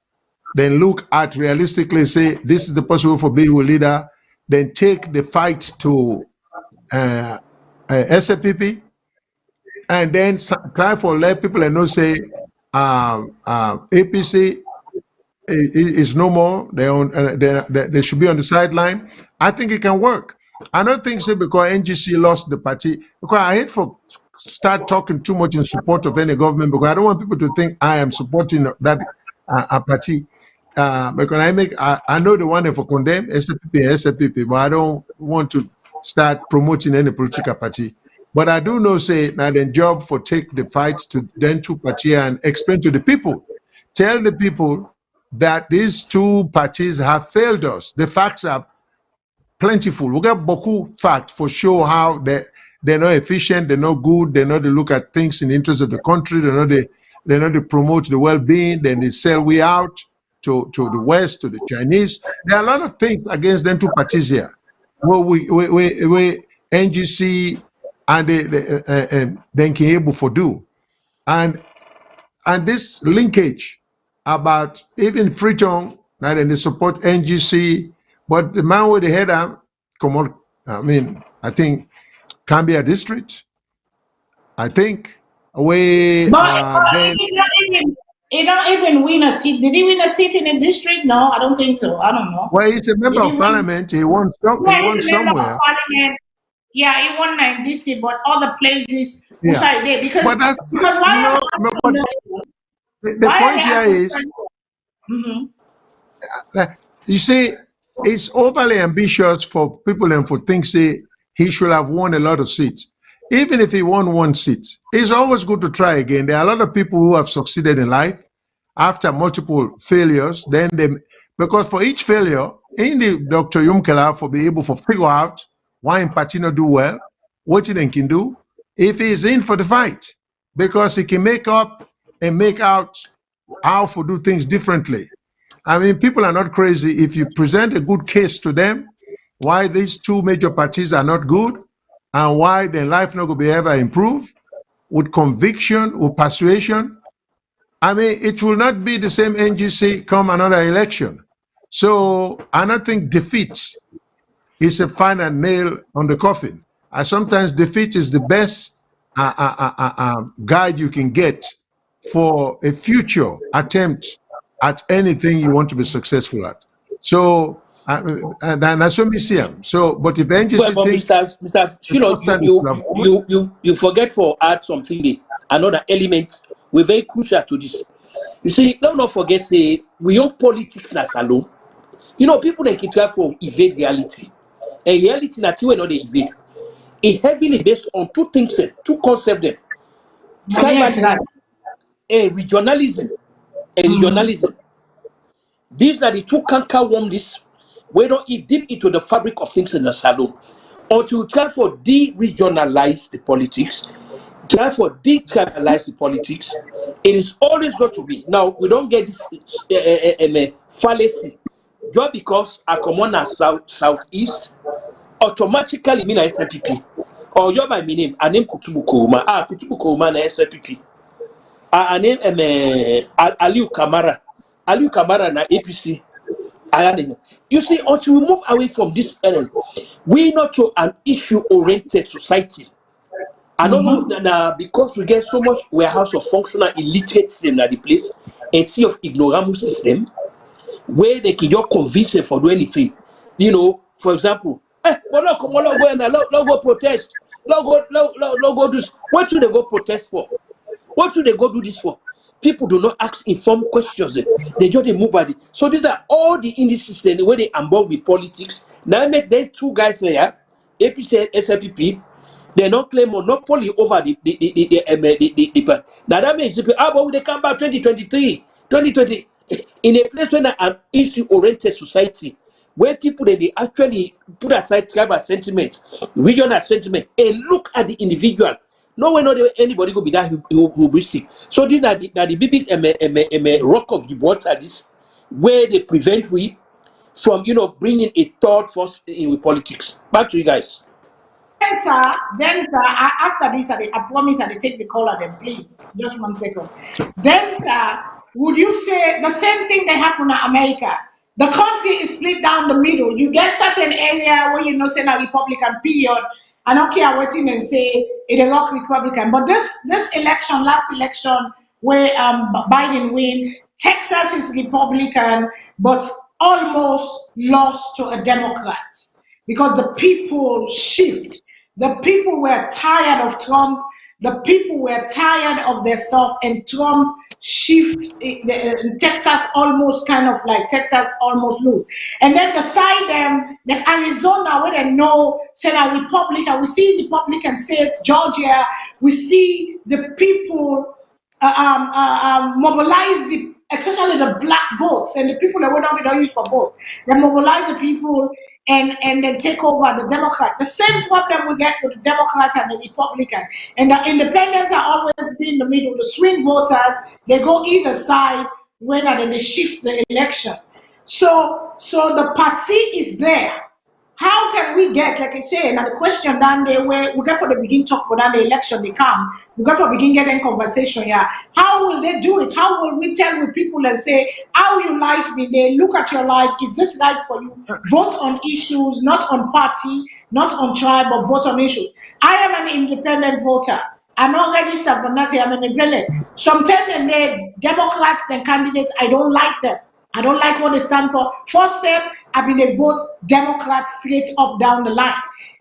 then look at realistically say this is the possible for being a leader, then take the fight to SLPP, and then try for let people and know say APC is no more. They should be on the sideline. I think it can work. I don't think so because NGC lost the party. Because I hate for start talking too much in support of any government because I don't want people to think I am supporting that party. Because I know the one for condemn SLPP, but I don't want to start promoting any political party. But I do know say now the job for take the fight to then two party and explain to the people, tell the people that these two parties have failed us. The facts are plentiful. We got beaucoup fact for sure how they're not efficient, they're not good, they're not to look at things in the interest of the country, they're not to promote the well-being, then they sell we out to the West, to the Chinese. There are a lot of things against them two parties here. Well, we NGC and then can able for do. And this linkage about even Freetown, now then they support NGC, but the man with the head come on, I mean, I think Cambia district, I think, away But then. he don't even win a seat. Did he win a seat in the district? No, I don't think so. I don't know. Well, he's a member Did he of win? parliament. He won Yeah, he's a member of somewhere. parliament. Yeah, he won like this thing, but other places who Yeah. side there because But that, why you are know, they no, asking but those? the Why are point they here asking is, mm-hmm. you see, it's overly ambitious for people and for things say he should have won a lot of seats. Even if he won one seat, it's always good to try again. There are a lot of people who have succeeded in life after multiple failures. Then they, because for each failure, in the Dr. Yumkela for be able to figure out why Patino do well, what he can do, if he's in for the fight, because he can make up and make out how to do things differently. I mean, people are not crazy. If you present a good case to them, why these two major parties are not good, and why their life not going to be ever improve, with conviction, with persuasion, I mean, it will not be the same NGC come another election. So I don't think defeat is a final nail on the coffin. Sometimes defeat is the best guide you can get for a future attempt at anything you want to be successful at. So, and that's what we see him. So, but if Well, NGC but think Mr. the Shilo, first time it will have won, you forget for add something there. Another element we're very crucial to this. You see, don't not forget say we young politics na Salone. You know, people they can try for evade reality. And reality na we not they evade. It heavily based on two things, two concepts there. Tribalism and regionalism. These are the two canker worm this. We don't eat deep into the fabric of things in the Salone. Until you try for de-regionalize the politics, try for de-tribalize the politics, it is always going to be. Now, we don't get this fallacy. Just because I come on as southeast, automatically mean a SLPP. Or you're my name, I name Kutubu Kouma. Kutubu Kouma na SLPP. I name Aliu Kamara. Aliu Kamara na APC. You see, until we move away from this element, we not to an issue-oriented society. I don't know because we get so much warehouse of functional illiterate system at the place, a sea of ignoramus system, where they can just convince them for do anything. You know, for example, but no, come on, go and no go protest, no go do this. What should they go protest for? What should they go do this for? People do not ask informed questions. They just move by the. So these are all the indices the way they involved with politics. Now make them two guys there, APC and SLPP. They don't claim monopoly over the now that means but they come back 2023, 2020 in a place where an issue-oriented society where people they actually put aside tribal sentiment, regional sentiment, and look at the individual. No way, not anybody go be that hubristic. So these are the big rock of the water. This where they prevent we from bringing a third force in with politics. Back to you guys. Then, sir, after this, I promise I take the call at them, please. Just 1 second. Then, sir, would you say the same thing that happened in America? The country is split down the middle. You get certain area where say a Republican period. I don't care what you say it's a rock Republican. But this election, last election, where Biden win, Texas is Republican, but almost lost to a Democrat because the people shift. The people were tired of Trump. The people were tired of their stuff, and Trump shift. Texas almost lose. And then beside them, like Arizona, where they know say a Republican. We see Republican states, Georgia. We see the people mobilize especially the black votes and the people that we don't use for vote. They mobilize the people and then take over the Democrat. The same problem we get with the Democrats and the Republicans. And the independents are always be in the middle. The swing voters, they go either side when they shift the election. So the party is there. how can we get, like I say, now the question down there where we get for the begin talk about the election they come, we get for begin getting conversation, yeah. How will they do it? How will we tell with people and say, how your life be there? Look at your life. Is this right for you? Vote on issues, not on party, not on tribe, but vote on issues. I am an independent voter. I'm not registered for nothing. I'm an independent. Sometimes the Democrats, the candidates, I don't like them. I don't like what they stand for. First step, I been a vote Democrat straight up down the line.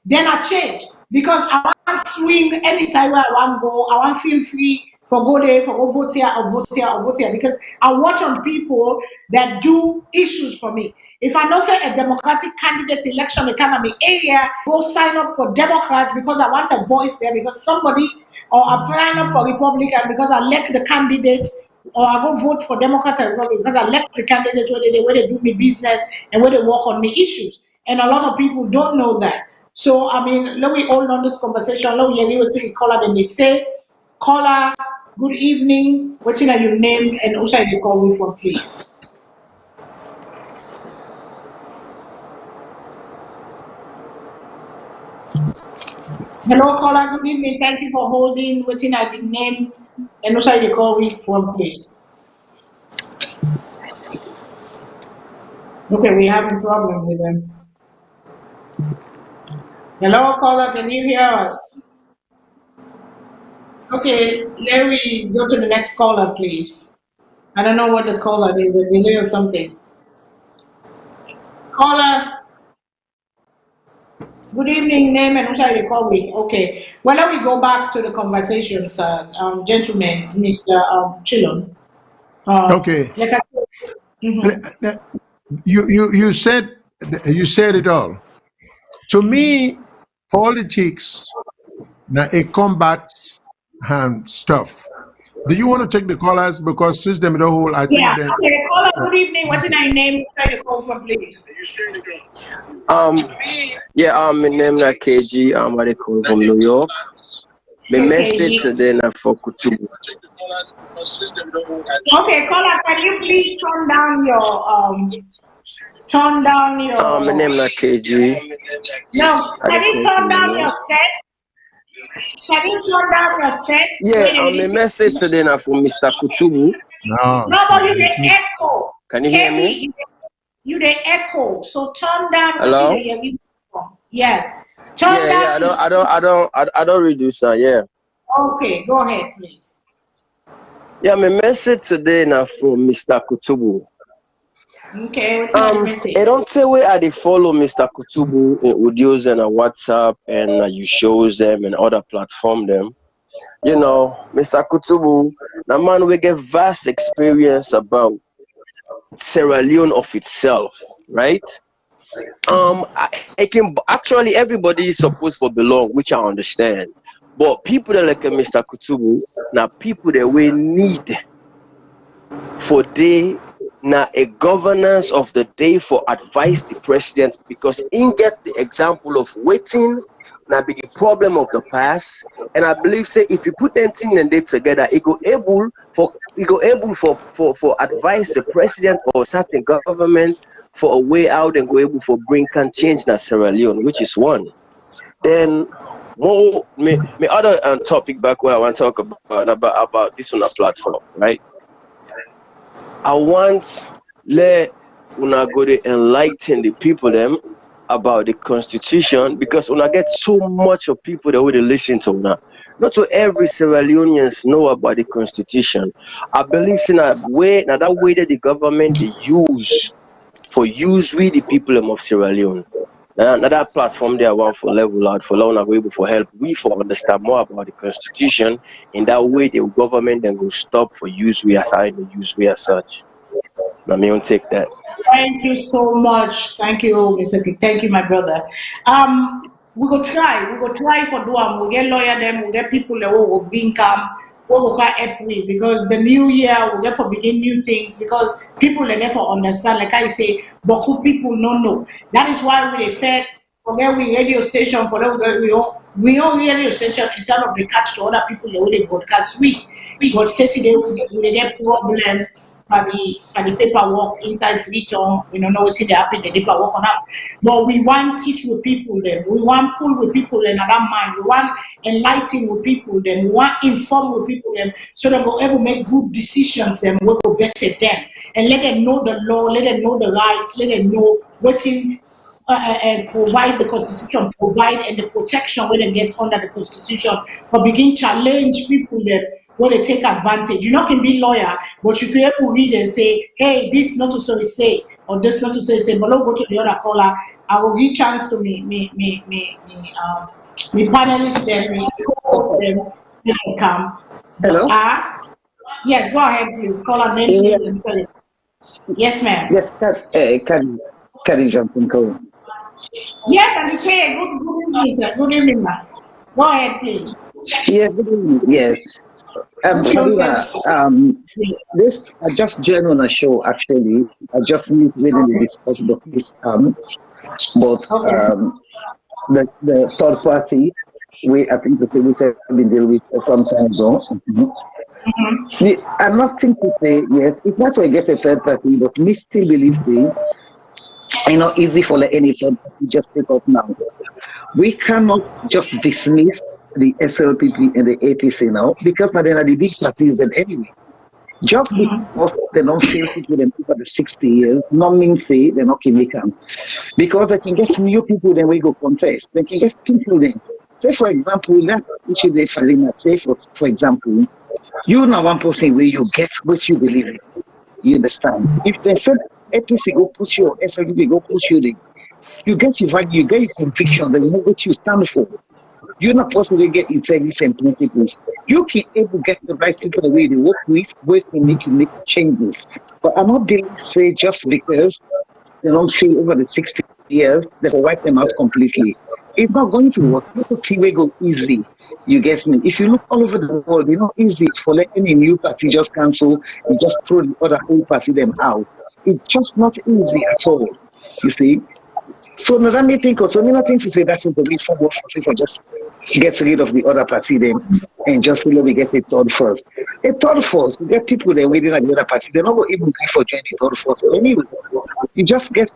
Then I change because I want to swing any side where I want to go. I want to feel free for go there, for go vote here or vote here or vote here because I watch on people that do issues for me. If I know say a Democratic candidate election economy area, go sign up for Democrats because I want a voice there because somebody, or I'm signing up for Republican because I like the candidates, or I go vote for Democrats and Republicans because I like the candidates where they do me business and where they work on me issues. And a lot of people don't know that. So I mean, let me hold on this conversation. Let me hear what you call and they say, caller, good evening. What's your name and also you call me from, please. Hello, caller. Good evening. Thank you for holding. What's your name and also you call me from, please. Okay, we have a problem with them. Hello, caller. Can you hear us? Okay, let me go to the next caller, please. I don't know what the caller is, a delay or something. Caller. Good evening, name and who you call me. Okay. Well, let me go back to the conversation, gentlemen, Mr. Chilon. Okay. Like I said, You said it all. To me, politics now a combat stuff. Do you want to take the callers because system the whole? I think. Yeah. That, okay. Caller. Good evening. What's your name? Where you call from, please? Yeah, my name is KG. I'm what they call from New York. My message today na for Kutubu. Okay, caller, can you please turn down your my name is KG. No, can you turn down your set? Can you turn down your set? Yeah, my message today na for Mr. Kutubu. no, but you the echo. Can you hear me? You the echo. So turn down. Hello? Yes. Turn down. I don't reduce that. Yeah. Okay, go ahead, please. Yeah, my message today na for Mr. Kutubu. Okay, what's your message? I don't say where I follow Mr. Kutubu in audios and WhatsApp and you shows them and other platform them. You know, Mr. Kutubu, the man we get vast experience about Sierra Leone of itself, right? I can actually everybody is supposed to belong, which I understand. But people that like Mr. Kutubu, now people that we need for day now a governance of the day for advice the president because in get the example of waiting now be the problem of the past, and I believe say if you put anything and they together, it go able for advice the president or certain government for a way out and go able for bring can change na Sierra Leone, which is one. Then more me other topic back where I want to talk about this on a platform, right? I want let una go to enlighten the people them about the constitution because when I get so much of people that would listen to now. Not to every Sierra Leoneans know about the constitution. I believe in that way that the government they use we the people of Sierra Leone. Now that platform they want for level out for long able for help we for understand more about the constitution. In that way the government then go stop for use we aside and use we as such. Now me won't take that. Thank you so much. Thank you, Mr. K. Thank you, my brother. We go try for Duam. We get lawyer them, we get people that will be come, we will help with because the new year we get for begin new things because people they get for understand. Like I say, beaucoup people don't know. That is why we fed forget we radio station for them we own radio station instead of the catch to other people that will broadcast we got stated they get problem. the paperwork inside Freetown. We don't know what's in the happen the paperwork on that. But we want teach with people then. We want pull with people in another mind. We want enlighten with people then. We want inform with people then, so that we'll able to make good decisions then. We will better them and let them know the law, let them know the rights, let them know what's in. Provide the Constitution, provide and the protection when they get under the Constitution, for begin challenge people that when they take advantage. You not can be lawyer, but you can able to read and say, hey, this not to so say, or this not to so say, but don't go to the other caller. I will give chance to me panelists them, me co-host them, they can come. Hello? Yes, go ahead, please. Call our name, please, and tell it. Yes, ma'am. Yes, can you jump in? Go. Yes, and say good evening, sir. Good evening, ma'am. Go ahead, please. Yes, good evening. Yes. This I just joined on a show actually. I just need really to discuss about this but the third party I think the people have been dealing with some time ago. I'm not thinking to say yes, it's not to get a third party, but me still believe easy for any third party just take off now. We cannot just dismiss the SLPP and the APC now because now they are the big parties then anyway. Just because they don't feel people them for the 60 years, not mean say they're not can come. Because they can get new people then we go contest. They can get people then. Say for example, that issue they say for example, you know one person where you get what you believe in. You understand? If they said APC go push you, SLPP go push you, you get your value, you get your conviction, that you know what you stand for. You're not possible to get integrity and principles. You can able to get the right people the way they work with, where you make changes. But I'm not being say just because they don't see over the 60 years, they will wipe them out completely. It's not going to work. People see where go easy. You get me? If you look all over the world, you know, easy for let any new party just cancel, you just throw the other whole party them out. It's just not easy at all. You see? So now that me think also, me not think to say that's the big for just get rid of the other party then and just really get a third force. A third force, you get people that waiting at the other party, they're not going to even pay for joining the third force. Anyway, you just get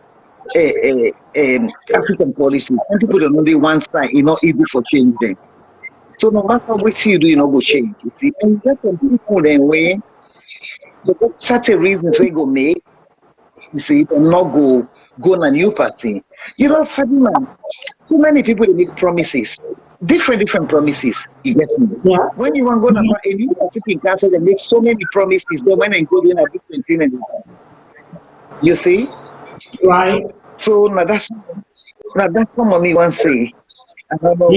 a African policy and people don't know the one side, you know, able for change them. So no matter what you do, you know, go change. You see, and you get some people then when they got certain reasons they go make, you see, and not go on a new party. You know, Fadima, too many people they make promises, different promises. You get me? Yeah. When you want to go to a new party in council, they make so many promises. They when and go in a different thing. You see? Right. So now that's what me want to say. I don't know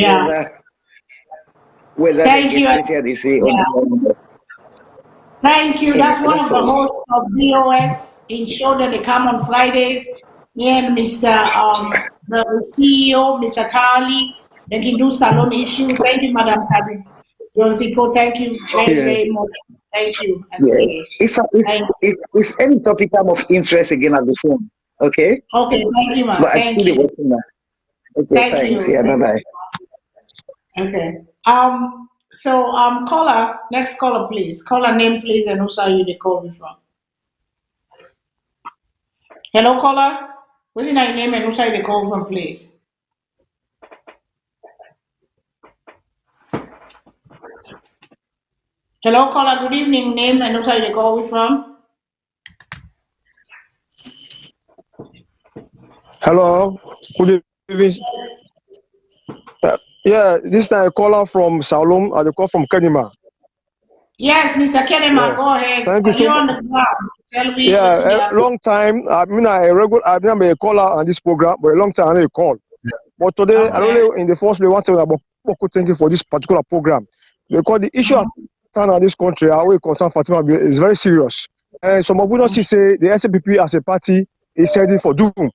whether Thank they you. They say, Thank you. That's one of the hosts of BOS in show that they come on Fridays. And Mr. The CEO, Mr. Tali, they can do Salone issue. Thank you, Madam Tabi. Josiko, thank you very much. Thank you. If any topic come of interest again at the phone, okay? Okay, thank you, ma'am. Thank you. Okay, thank you. Yeah, bye-bye. Okay. So caller, next caller, please. Caller name, please, and also you they call me from. Hello, caller. What is your name and who side they call from, please? Hello, caller. Good evening. Name and who side they call from? Hello. Good evening. This time I caller from Salone. I call from Kenima. Yes, Mr. Kenema, go ahead. Thank you so much. Tell me. A long time. I've been a caller on this program, but a long time I didn't call. But today, I really, in the first place, want to about thank you for this particular program because the issue at this country, our way concern Fatima is very serious. And some of you don't see say the SLPP as a party is heading for doom. In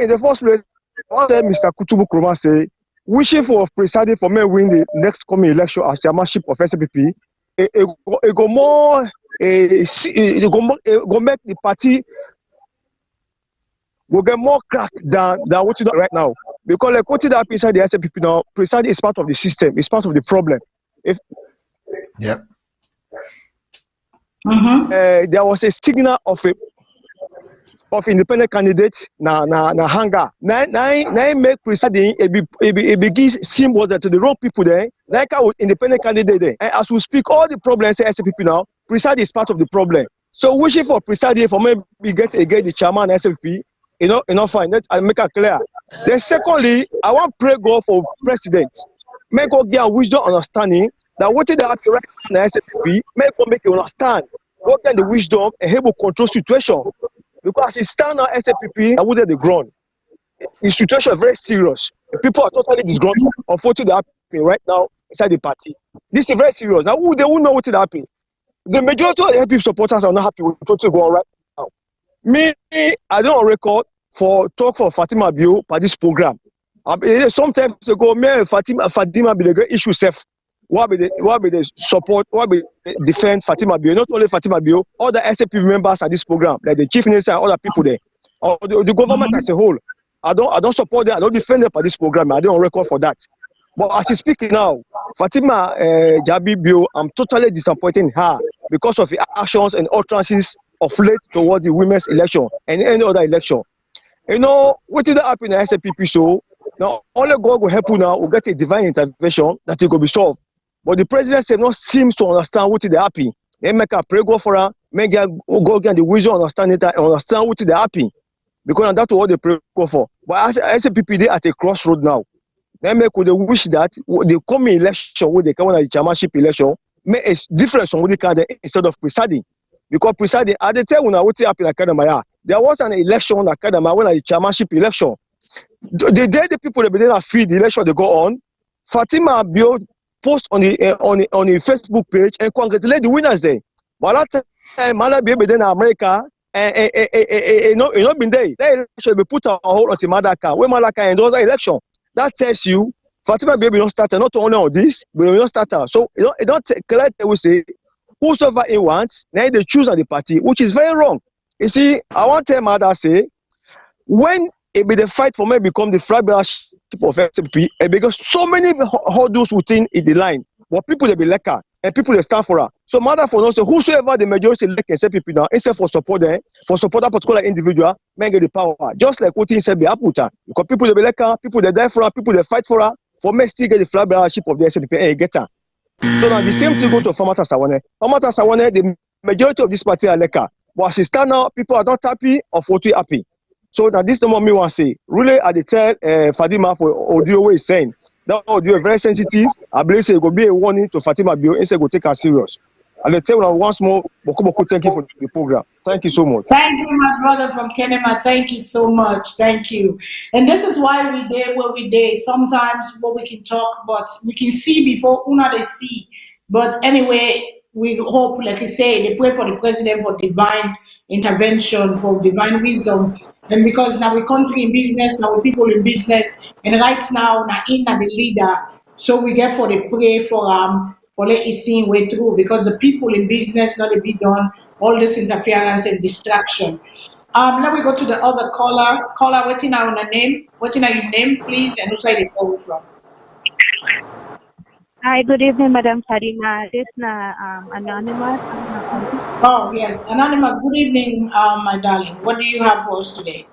the first place, what Mr. Kutubu Kroma say, wishing for presiding for me win the next coming election as chairmanship of SLPP. It go more. It go make the party will get more crack than what you do right now. Because like what you do inside the SLPP now, presiding is part of the system. It's part of the problem. there was a signal of independent candidates na hunger. Now make presiding it begins symbols to the wrong people there. Like our independent candidate there. And as we speak, all the problems say SPP now, preside is part of the problem. So wishing for presiding for maybe get again the chairman SPP, fine. Let I make it clear. Then secondly, I want pray God for president. Make God get wisdom understanding that what they have to right now SPP, make God make you understand what can the wisdom and able control situation. Because it's stand now SPP and wounded the ground. The situation is very serious. The people are totally disgruntled of what they happen right now inside the party. This is very serious. Now they won't know what is happening. The majority of the LP supporters are not happy with what is going on right now. Me, I don't record for talk for Fatima Bio by this program. Sometimes ago, me and Fatima be the issue self. What be the support? What be defend Fatima Bio? Not only Fatima Bio, all the SAP members at this program, like the chief minister and other people there, or the government as a whole. I don't support them. I don't defend them for this program. I don't record for that. But as he's speaking now, Fatima Jabi Bio, I'm totally disappointed in her because of the actions and utterances of late towards the women's election and any other election. What did happen in the SAPP show? Now, only God will help you now. We'll get a divine intervention that it will be solved. But the president not seems to understand what is happening. They make a pray go for her, make her go get the wisdom understand it and understand what is happening. Because that's what they pray go for. But as SAPP, they at a crossroad now. They make the wish that the coming election, where they come on the chairmanship election, make a difference from what they can instead of presiding. Because presiding, at the time when I was up in Academy, there was an election in Academy when the chairmanship election. The day the people that didn't feed the election they go on, Fatima Bio post on the Facebook page and congratulate the winners there. But that time, Mala Bio in America, not been there. That election be put on hold until Madaka. When Malaka endorsed the election, that tells you Fatima Bio not started not only on this, but we not started. So it don't clear we say whosoever he wants, now they choose on the party, which is very wrong. You see, I want to tell Mother say when it be the fight for me become the flag bearership of SPP, because so many hurdles within the line, but people they be lekker and people they stand for her. So matter for us, whosoever the majority like SPP now, instead for support them, for support that particular individual, may get the power. Just like what he said be Aputa. Because people they be lekker, people they die for her, people they fight for her, for me still get the flag bearership of the SPP and get her. So now the same thing go to Famata Sawane. Famata Sawane, the majority of this party are lekker. But as she stand now, people are not happy or what we happy. So now this is what me want to say. Really, I tell Fatima for audio way is saying that audio is very sensitive. I believe it will be a warning to Fatima Bio instead go take her serious. And tell you once more, Boku, thank you for the program. Thank you so much. Thank you, my brother from Kenema. Thank you so much. Thank you. And this is why we did what we did. Sometimes what we can talk, but we can see before una they see. But anyway, we hope, like I say, they pray for the president for divine intervention, for divine wisdom. And because now we country in business, now we people in business, and right now in the leader, so we get for the pray for let it see way through because the people in business not to be done all this interference and distraction. Let me go to the other caller. Caller, what's in our name? What's in your name, please, and who's they call from? Hi, good evening, Madam Farina. This is Anonymous. Oh, yes. Anonymous, good evening, my darling. What do you have for us today?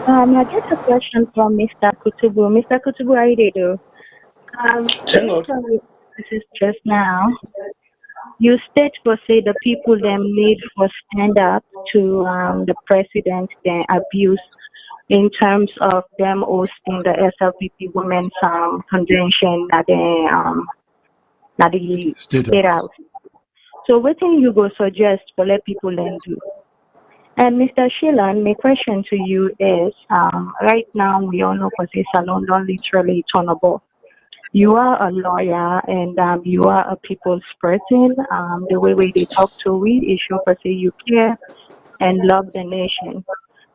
I get a question from Mr. Kutubu. Mr. Kutubu, how do you do? This is just now. You state for say the people them need for stand up to the president their abuse in terms of them hosting the SLPP Women's Convention at the State House. So what thing you go suggest for let people then do? And Mr. Shillan, my question to you is, right now we all know for say Salone don't literally turn about. You are a lawyer and you are a people's person. The way they talk to we is show for say you care and love the nation.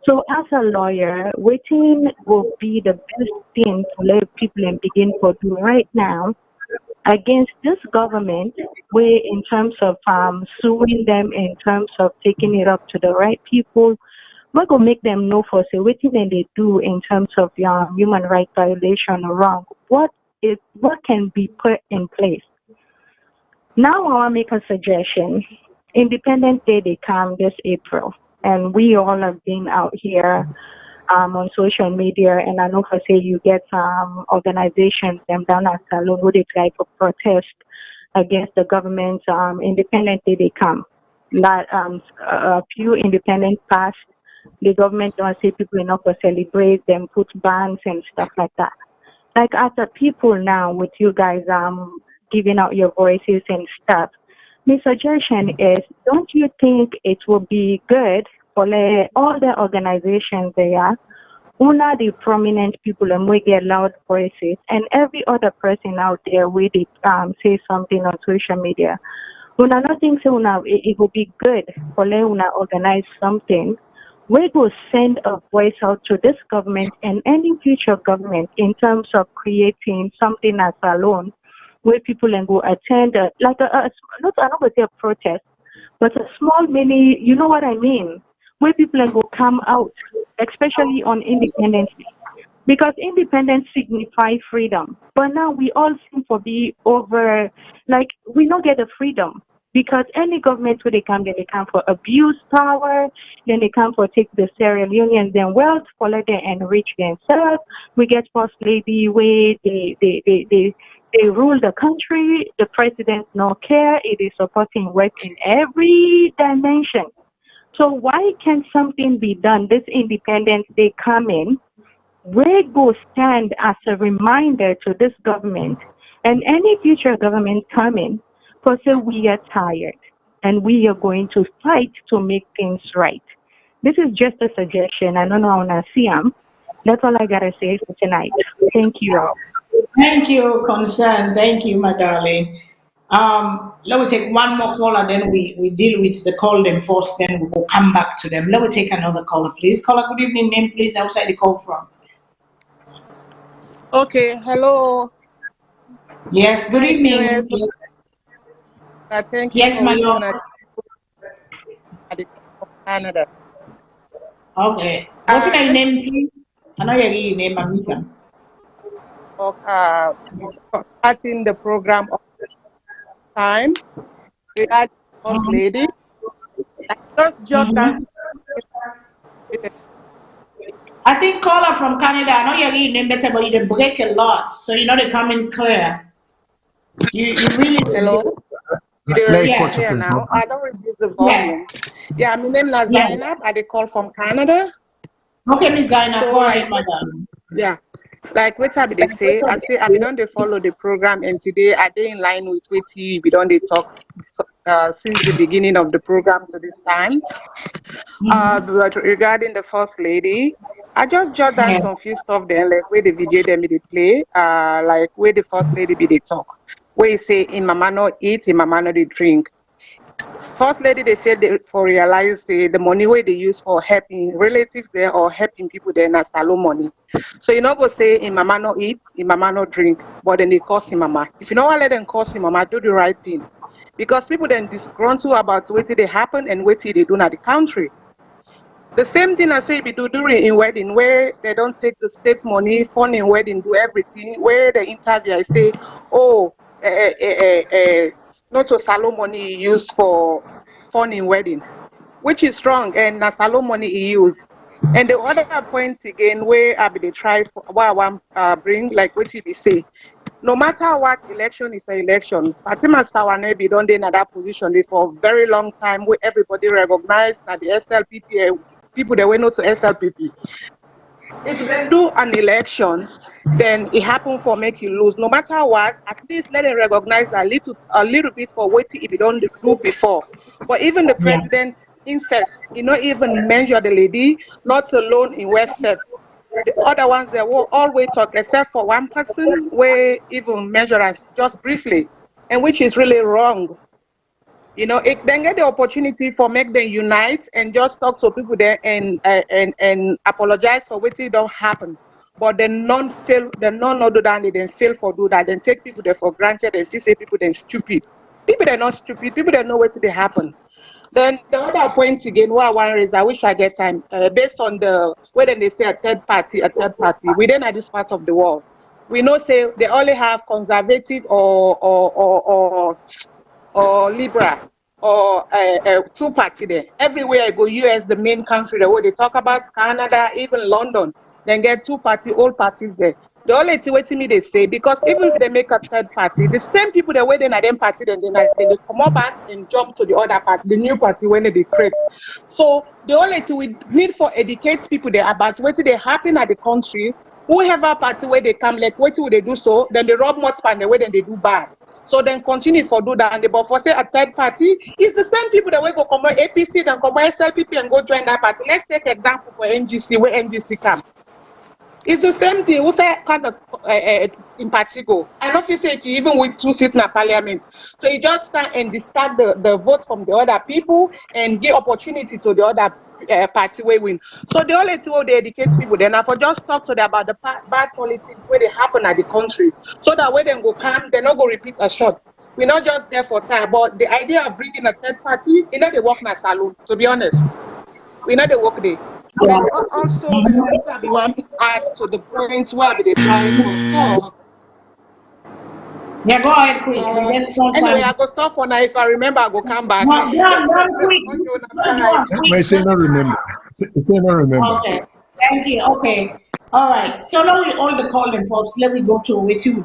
So as a lawyer, what thing will be the best thing to let people and begin to do right now against this government, where in terms of suing them, in terms of taking it up to the right people, we're going to make them know for say what thing they do in terms of human rights violation or wrong. What can be put in place? Now I want to make a suggestion. Independence Day, they come this April, and we all have been out here on social media, and I know for say you get some organizations them down at Salone who they try to protest against the government. Independence Day, they come. Not a few independent past, the government don't say people enough to celebrate them, put bans and stuff like that. Like as a people now, with you guys giving out your voices and stuff, my suggestion is, don't you think it would be good for all the organizations there, una the prominent people and we get loud voices, and every other person out there where they say something on social media, una not think so una it would be good for una organize something. We will send a voice out to this government and any future government in terms of creating something as Salone, where people can go attend, like not I'm not going to say a protest, but a small mini, you know what I mean, where people can go come out, especially on Independence Day. Because independence signifies freedom. But now we all seem to be over, like, we don't get the freedom. Because any government where they come, then they come for abuse power, then they come for take the Sierra Leoneans then wealth, for let them enrich themselves. We get first lady where they rule the country, the president no care, it is supporting work in every dimension. So why can't something be done this Independence Day coming? We go stand as a reminder to this government and any future government coming, because we are tired and we are going to fight to make things right. This is just a suggestion. I don't know how I see them. That's all I gotta say for tonight. Thank you all. Thank you, Concern. Thank you, my darling. Let me take one more caller, then we deal with the call them first, then we will come back to them. Let me take another caller, please. Caller, good evening, name, please, outside the call from. Okay, hello. Yes, good evening. Yes. Thank you Yes, for my waiting lord. Canada. Okay. What's your name, please? I know your name, Amisa. Starting the program on time. We had First Lady. Just jot down. I think caller from Canada, I know your name better, but you break a lot, so you know they come in clear. You really hello. Yeah. Now. I don't reduce the volume. Yes. Yeah, my name is Zainab. I call from Canada. Okay, Miss Zainab, so, go like, ahead, madam. Yeah. Like what they say, I be don't they follow the program, and today are they in line with what we don't they talk since the beginning of the program to this time. But regarding the First Lady, I just jot down some few stuff there, like where the video them they play, like where the First Lady be they talk, where you say in mama no eat, in mama no they drink. First Lady, they fail for realize the money where they use for helping relatives there or helping people there na Salone money. So you know go say in mama no eat, in mama no drink, but then they cost in mama. If you know what let them cost in mama, do the right thing. Because people then disgruntled about what they happen and what they do in the country. The same thing as we do during in wedding, where they don't take the state money, fund in wedding, do everything, where the interview I say, oh, not to Salone money used for fund in wedding, which is wrong, and na Salone money used. And the other point again, where I be they try for what I want bring, like what you be say, no matter what election is an election, Fatima Sawanebi don't in that position for a very long time where everybody recognized that the SLPP people that went not to SLPP. If they do an election, then it happen for make you lose. No matter what, at least let them recognize a little bit for what if you don't do before. But even the president insists, you know, even measure the lady, not alone in West Sef. The other ones they will always talk, except for one person where even measure us just briefly, and which is really wrong. You know, it then get the opportunity for make them unite and just talk to people there and apologize for what it don't happen. But they non fail, they non do that, they then fail for do that, then take people there for granted and feel say people then stupid. People they're not stupid, people that know what they happen. Then the other point again, what I want to raise, I wish I get time, based on the whether they say a third party, within this part of the world. We know say they only have conservative or or Libra or two-party there. Everywhere I go, US, the main country, the way they talk about Canada, even London, then get two-party, all parties there. The only thing waiting me they say, because even if they make a third party, the same people that wait in a them party, then they come up back and jump to the other party, the new party when they create. So the only thing we need for educate people there about what they happen at the country, whoever party where they come, like what will they do so, then they rob much and the way then they do bad. So then continue for do that, and but for say a third party, it's the same people that will go come APC, then come SLPP and go join that party. Let's take example for NGC, where NGC come. It's the same thing. We say kind of in particular. I know if you say if you even with 2 seats in a parliament, so you just can and discard the vote from the other people and give opportunity to the other party we win. So the only thing they educate people then I for just talk to them about the bad politics where they happen at the country, so that when they go come, they not go repeat a shot. We're not just there for time, but the idea of bringing a third party, you know, they work in a Salone. To be honest, we know they work there. Then also, I want to add to the point where they try to talk. Yeah, go ahead, quick. Anyway, I go stop for now. If I remember, I go come back. No, quick. I say not remember. Say not remember. Okay, thank you. Okay, all right. So now we all the call them folks. Let me go to wait you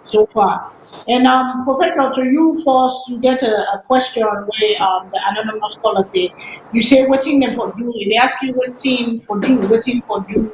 so far. And Professor, to you first, you get a question where the anonymous caller say, you say waiting them for do. They ask you waiting for do,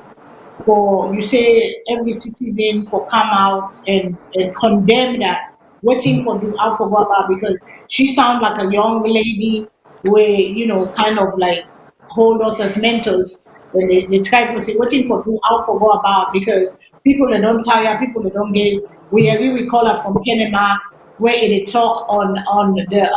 for you say every citizen for come out and condemn that, waiting for do out for about, because she sounds like a young lady where, you know, kind of like hold us as mentors when they try to say waiting for do out for about, because people that don't tire, people that don't gaze. We call her from Kenema, where they talk on the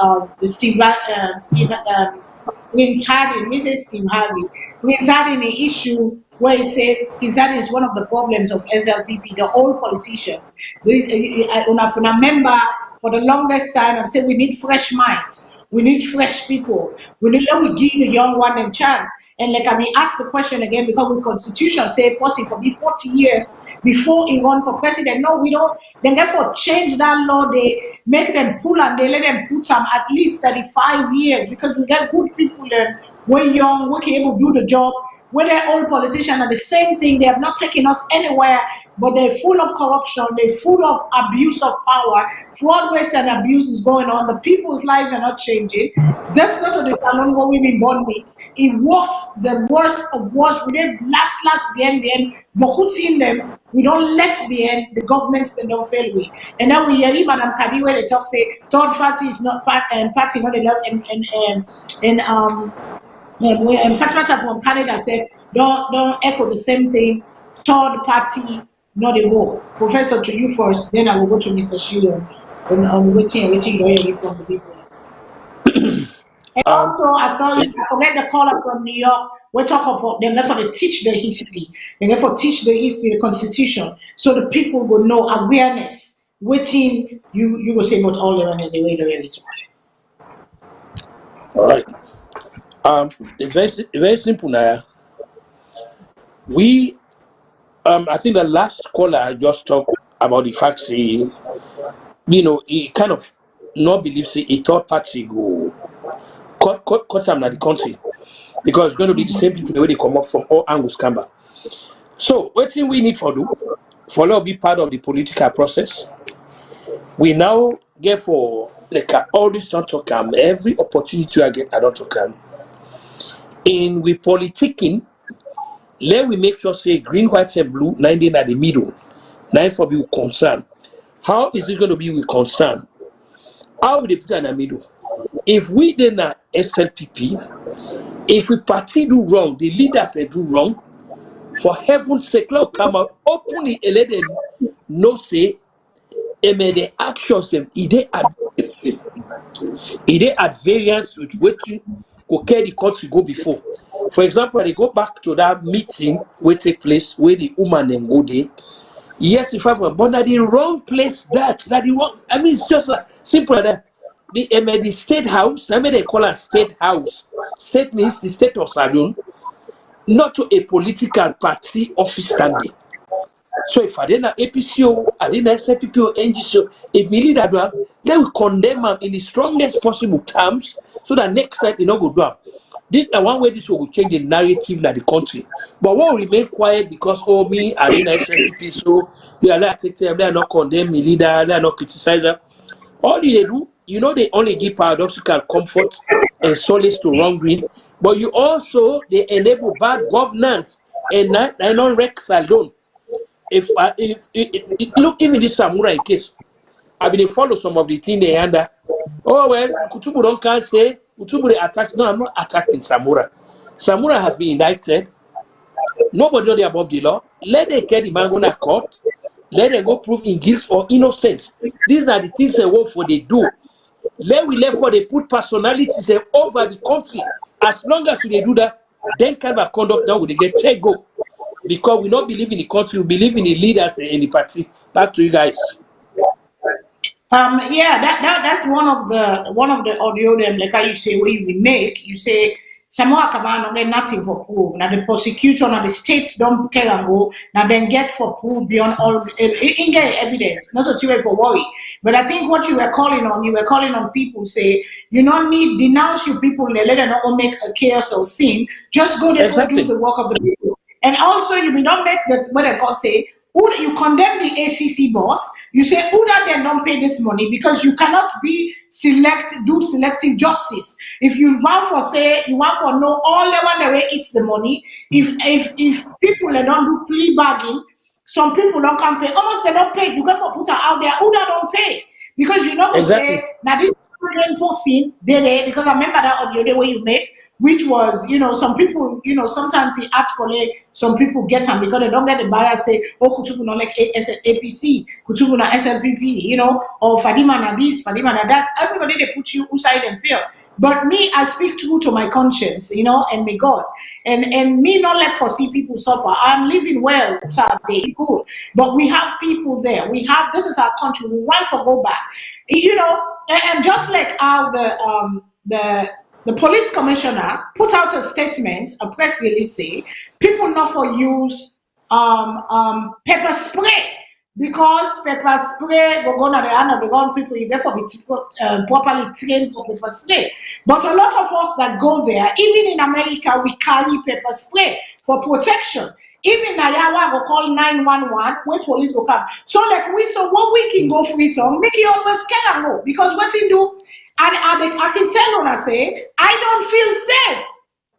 Prince Hardy, Mrs. Steve Harvey. Prince Hardy, the issue where he said Prince Hardy is one of the problems of SLPP, the old politicians. I remember for the longest time, I said we need fresh minds, we need fresh people, we give the young one a chance. And like I mean, ask the question again, because the constitution say possible for be 40 years before he run for president. No, we don't. Then therefore change that law. They make them pull and they let them put them at least 35 years, because we got good people there. We're young, we're able to do the job. We're the old politicians are the same thing. They have not taken us anywhere, but they're full of corruption. They're full of abuse of power. Fraud, waste, and abuse is going on. The people's lives are not changing. Let's go to the Salone where we've been born with. It was the worst of worst. We did last behind, but in them, we don't left behind the governments that don't fail we. And now we hear him and Kadi where they talk say third party is not party not enough and Fatima from Canada said, don't echo the same thing. Third party, not a war. Professor, to you first, then I will go to Mr. Shilo on waiting loyally from the people. And also, I forget the caller from New York. We talk about them, therefore they teach the history, and therefore teach the history, the constitution, so the people will know awareness. Waiting, you will say about all the way the way. All right. It's very simple now. We, I think the last caller just talked about the fact, he kind of not believes a third party go cut them at the country, because it's going to be the same people the way they come up from all angles. Camber. So, what thing we need for do, for be part of the political process. We now get for like all this don't talk every opportunity I get, I don't talk in we politicking, let we make sure say green, white, and blue, 19 at the middle, 9 for be concerned. How is it going to be with concern? How will they put it in the middle? If we then are SLPP, if we party do wrong, the leaders they do wrong, for heaven's sake, let come out openly and let them know say, and the actions them, they at variance with what you go carry the country go before. For example, they go back to that meeting where take place where the woman and go there. Yes, if I'm but at the wrong place, that the wrong. I mean, it's just simple that the state house. I mean, they call it state house. State means the state of Salone, not to a political party office standing. So if I didn't APCO, I didn't SLPP or NGCO, if me lead that one, then we condemn him in the strongest possible terms so that next time you know go down. This one way this will change the narrative in the country. But what will remain quiet because me, I didn't SLPP, so we are not take them, they are not condemn me leader, they are not criticize them. All they do, you know, they only give paradoxical comfort and solace to wrongdoing, but you also they enable bad governance and not Rex alone. If look, even this Samura case, I've been follow some of the thing they under. Oh well, Kutubu don't can't say Kutubu they attack. No, I'm not attacking Samura. Samura has been indicted. Nobody know they above the law. Let them get the man go to court. Let them go prove in guilt or innocence. These are the things they want for they do. Let for they put personalities over the country. As long as they do that, then kind of conduct now will they get take go. Because we don't believe in the country, we believe in the leaders and in the party. Back to you guys. Yeah, that's one of the audio them like how you say where we make you say Samoa Kabano get nothing for proof. Now the prosecutor and the states don't care and go now then get for proof beyond all in get evidence, not that you were for worry. But I think what you were calling on people say you don't need denounce your people and let them not make a chaos or sin. Just go there Exactly. go do the work of the people. And also you will not make the what I call say you condemn the ACC boss. You say, who that then don't pay this money because you cannot do selective justice. If you want for no all the one way it's the money. If people they don't do plea bargain, some people don't come pay. Almost they don't pay. You got for put out there who that don't pay because you know Exactly. say now this posting there because I remember that audio the way you make. Which was, some people, sometimes he asked for it, some people get him because they don't get the buyer say, oh, Kutubu not like APC, Kutubu na SLPP, or Fadima na this, Fadima na that. Everybody, they put you inside and fear. But me, I speak true to my conscience, and may God. And me not let foresee people suffer. I'm living well, Saturday, good. But we have people there. This is our country. We want to go back. And just like how the police commissioner put out a statement, a press release say, people not for use pepper spray because pepper spray go on the hand of the gun people you get for be properly trained for pepper spray. But a lot of us that go there, even in America, we carry pepper spray for protection. Even Nayawa go call 911 when police go come. So like what we can go free to make you almost scared and go because what he do. And I can tell when I say, I don't feel safe.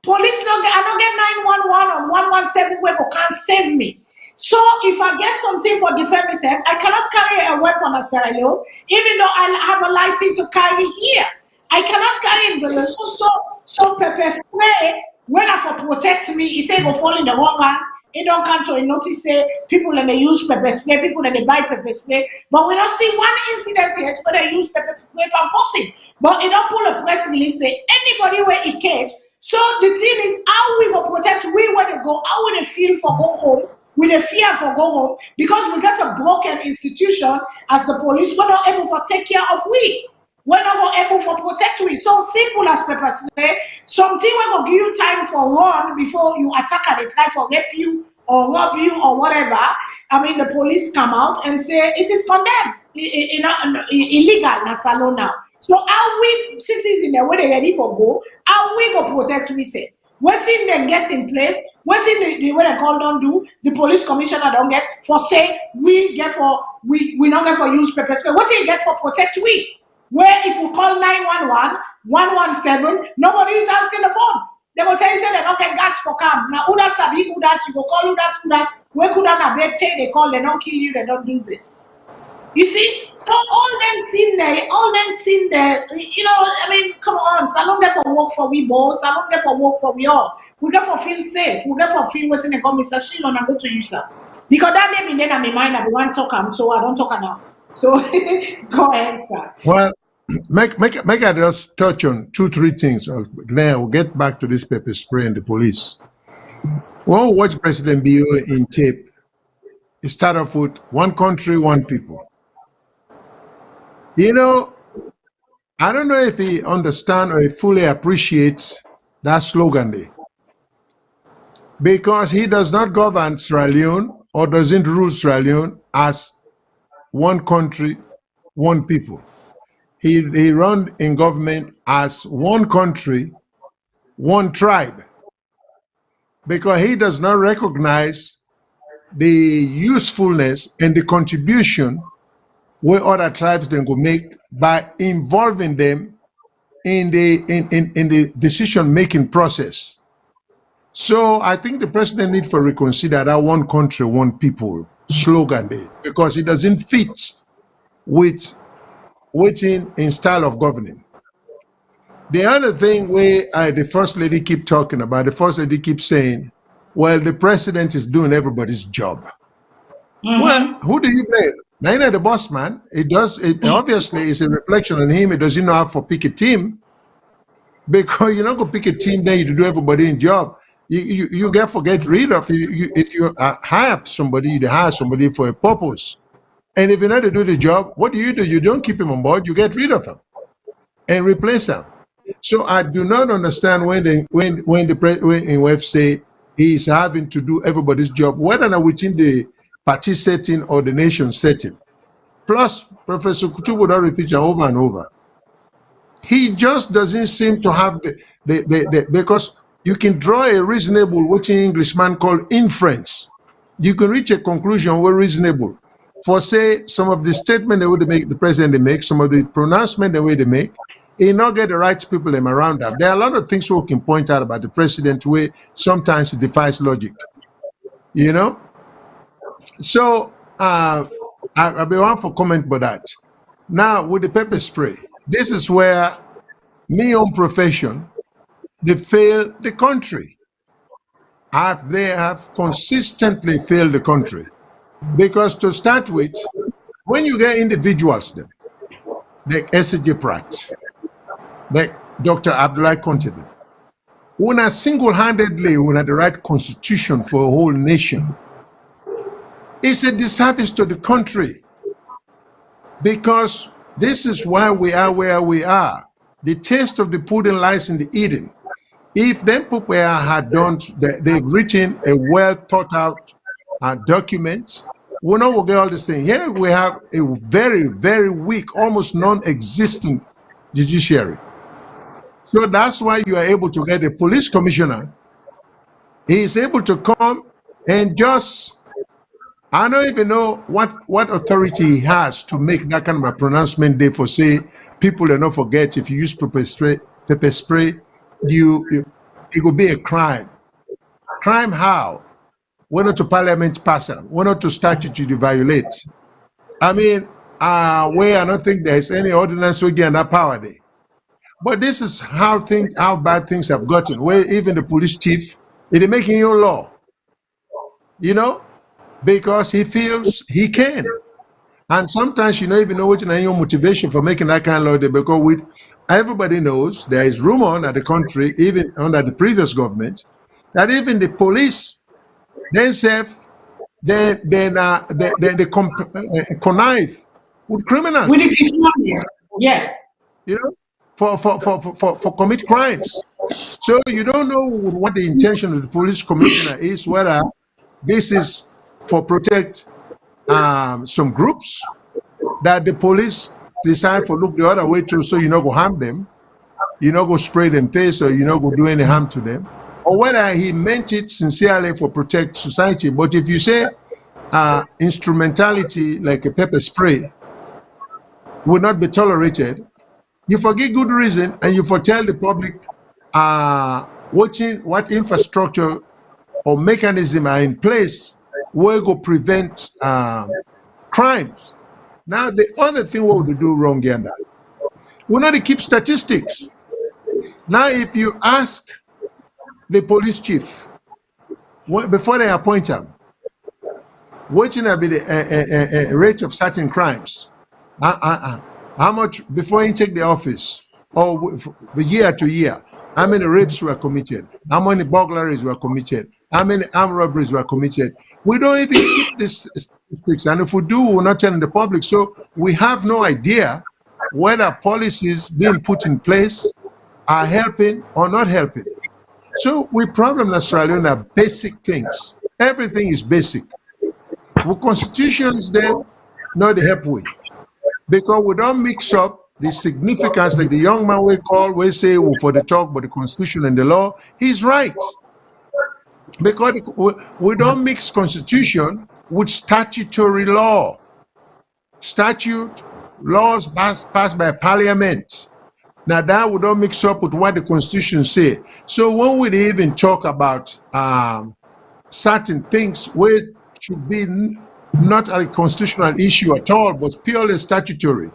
Police I don't get 911 or 117 where they can't save me. So if I get something for defend myself, I cannot carry a weapon as Sierra Leone, even though I have a license to carry here. I cannot carry it. So pepper spray, when I for protect me, it say go fall in the wrong hands. It don't come to notice say people and they use pepper spray, people and they buy pepper spray, but we don't see one incident yet where they use pepper spray for posting. But it don't pull a press release say anybody where it catch. So the thing is how we will protect we want to go, how we the feel for go home, with the fear for go home, because we got a broken institution as the police, we're not able to take care of we. We're not able to protect we. So simple as pepper spray. Something will give you time for run before you attack and they try to rape you or rob you or whatever. I mean, the police come out and say it is condemned, illegal in Salone now. So how we citizens there, when they ready for go, how we go protect we say? What's in them gets in place? What's in the what they call don't do? The police commissioner don't get for say we not get for use pepper spray. What do you get for protect we? Where if you call 911, 117, nobody is asking the phone. They will tell you say they don't get gas for camp. Now who that sabi, who that you go call who that, where could that be take they call, they don't kill you, they don't do this. You see? So all them thing there, I mean, come on, Salone get for work for we both, Salone get for work for we all. We get for feel safe, we get for feel what's in the call Mr. Shilon and go to you, sir. Because that name in there in my mind, I want to talk, so I don't talk now. So go ahead, sir. Well, make I just touch on 2-3 things. Then we'll get back to this pepper spray and the police. When we watch President Bio in tape, he start off with one country, one people. I don't know if he understands or he fully appreciates that slogan there. Because he does not govern Sierra Leone or doesn't rule Sierra Leone as one country, one people. He run in government as one country, one tribe, because he does not recognize the usefulness and the contribution where other tribes then go make by involving them in the decision-making process. So I think the president needs to reconsider that one country, one people slogan there, because it doesn't fit with waiting in style of governing. The other thing where the first lady keep talking about, the first lady keeps saying, well, the president is doing everybody's job. Well, who do you blame? Now, you know, the boss man, it obviously is a reflection on him. It doesn't know how to pick a team, because you're not going to pick a team, then you do everybody in job. You get rid of, if you hire somebody, you hire somebody for a purpose. And if you're not to do the job, what do? You don't keep him on board, you get rid of him and replace him. So I do not understand when the WEF say he's having to do everybody's job, whether or not within the party setting or the nation setting. Plus, Professor Kutu would repeat it over and over. He just doesn't seem to have because you can draw a reasonable, what in Englishman called inference. You can reach a conclusion where reasonable. For say some of the statement the president they make, some of the pronouncement the way they make, he not get the right people around them. There are a lot of things we can point out about the president where sometimes it defies logic. You know? So I'll be one for comment about that. Now with the pepper spray, this is where me own profession, they fail the country. They have consistently failed the country. Because to start with, when you get individuals then, like S.J. Pratt, like Dr. Abdullah Kontebe, who are single-handedly who have the right constitution for a whole nation, it's a disservice to the country. Because this is why we are where we are. The taste of the pudding lies in the eating. If them people had done, they've written a well thought out document, we know we'll get all this thing. Here we have a very, very weak, almost non-existent judiciary. So that's why you are able to get a police commissioner. He is able to come and just, I don't even know what authority he has to make that kind of a pronouncement there for say, people do not forget if you use pepper spray, it will be a crime. Crime how? Why not to parliament pass it? Why not to statute to violate? I mean, where I don't think there's any ordinance we get that power there. But this is how bad things have gotten, where even the police chief, it is making you law. You know? Because he feels he can. And sometimes you don't even know what your motivation for making that kind of law, because everybody knows there is rumor in the country, even under the previous government, that even the police themselves, they connive with criminals. With it, yes. You know, for commit crimes. So you don't know what the intention of the police commissioner is, whether this is for protect some groups that the police decide for look the other way too, so you not go harm them, you not go spray them face, or you not go do any harm to them, or whether he meant it sincerely for protect society. But if you say instrumentality like a pepper spray will not be tolerated, you forget good reason and you foretell the public what infrastructure or mechanism are in place where go prevent crimes. Now the other thing what we do wrong here now, we not to keep statistics. Now if you ask the police chief before they appoint him, what will be the rate of certain crimes? How much before he take the office, or the year to year, how many rapes were committed, how many burglaries were committed, how many armed robberies were committed? We don't even keep these statistics, and if we do, we're not telling the public. So we have no idea whether policies being put in place are helping or not helping. So we problem in Australia are basic things. Everything is basic. the constitution is there, not the help way. Because we don't mix up the significance, like the young man we say for the talk, but the constitution and the law, he's right. Because we don't mix constitution with statutory law. Statute, laws passed by parliament. Now that we don't mix up with what the constitution say. So when we even talk about certain things where should be not a constitutional issue at all, but purely statutory,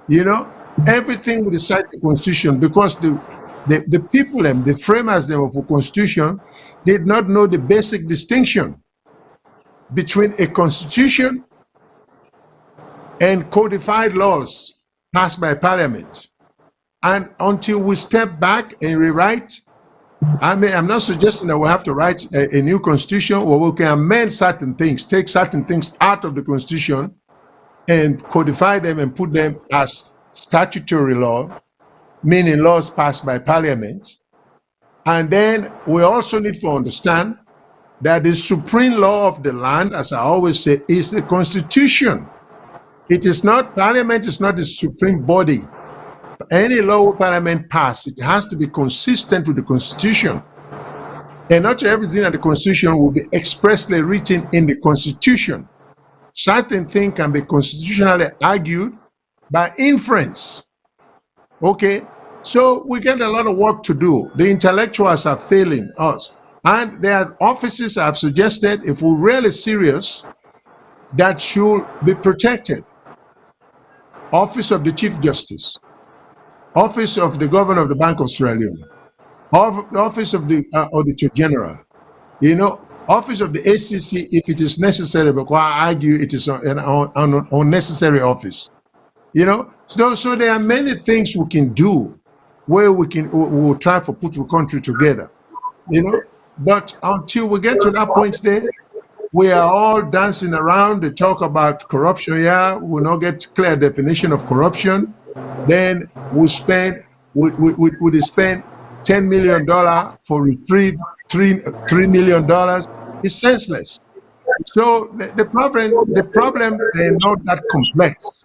you know, everything we decide the constitution, because the people and the framers of a constitution did not know the basic distinction between a constitution and codified laws passed by parliament. And until we step back and rewrite, I mean, I'm not suggesting that we have to write a new constitution, or we can amend certain things, take certain things out of the constitution and codify them and put them as statutory law, meaning laws passed by parliament. And then we also need to understand that the supreme law of the land, as I always say, is the constitution. It is not, parliament is not the supreme body. Any law parliament pass, it has to be consistent with the constitution. And not everything in the constitution will be expressly written in the constitution. Certain things can be constitutionally argued by inference. Okay, so we get a lot of work to do. The intellectuals are failing us. And there are offices I've suggested, if we're really serious, that should be protected. Office of the Chief Justice, Office of the Governor of the Bank of Sierra Leone, Office of the Auditor General, you know, Office of the ACC if it is necessary, because I argue it is an unnecessary office. You know, so there are many things we can do where we'll try to put the country together, you know, but until we get to that point there, we are all dancing around. They talk about corruption. Yeah, we'll not get clear definition of corruption. Then we spend $10 million for retrieve $3 million. It's senseless. So the problem they're not that complex.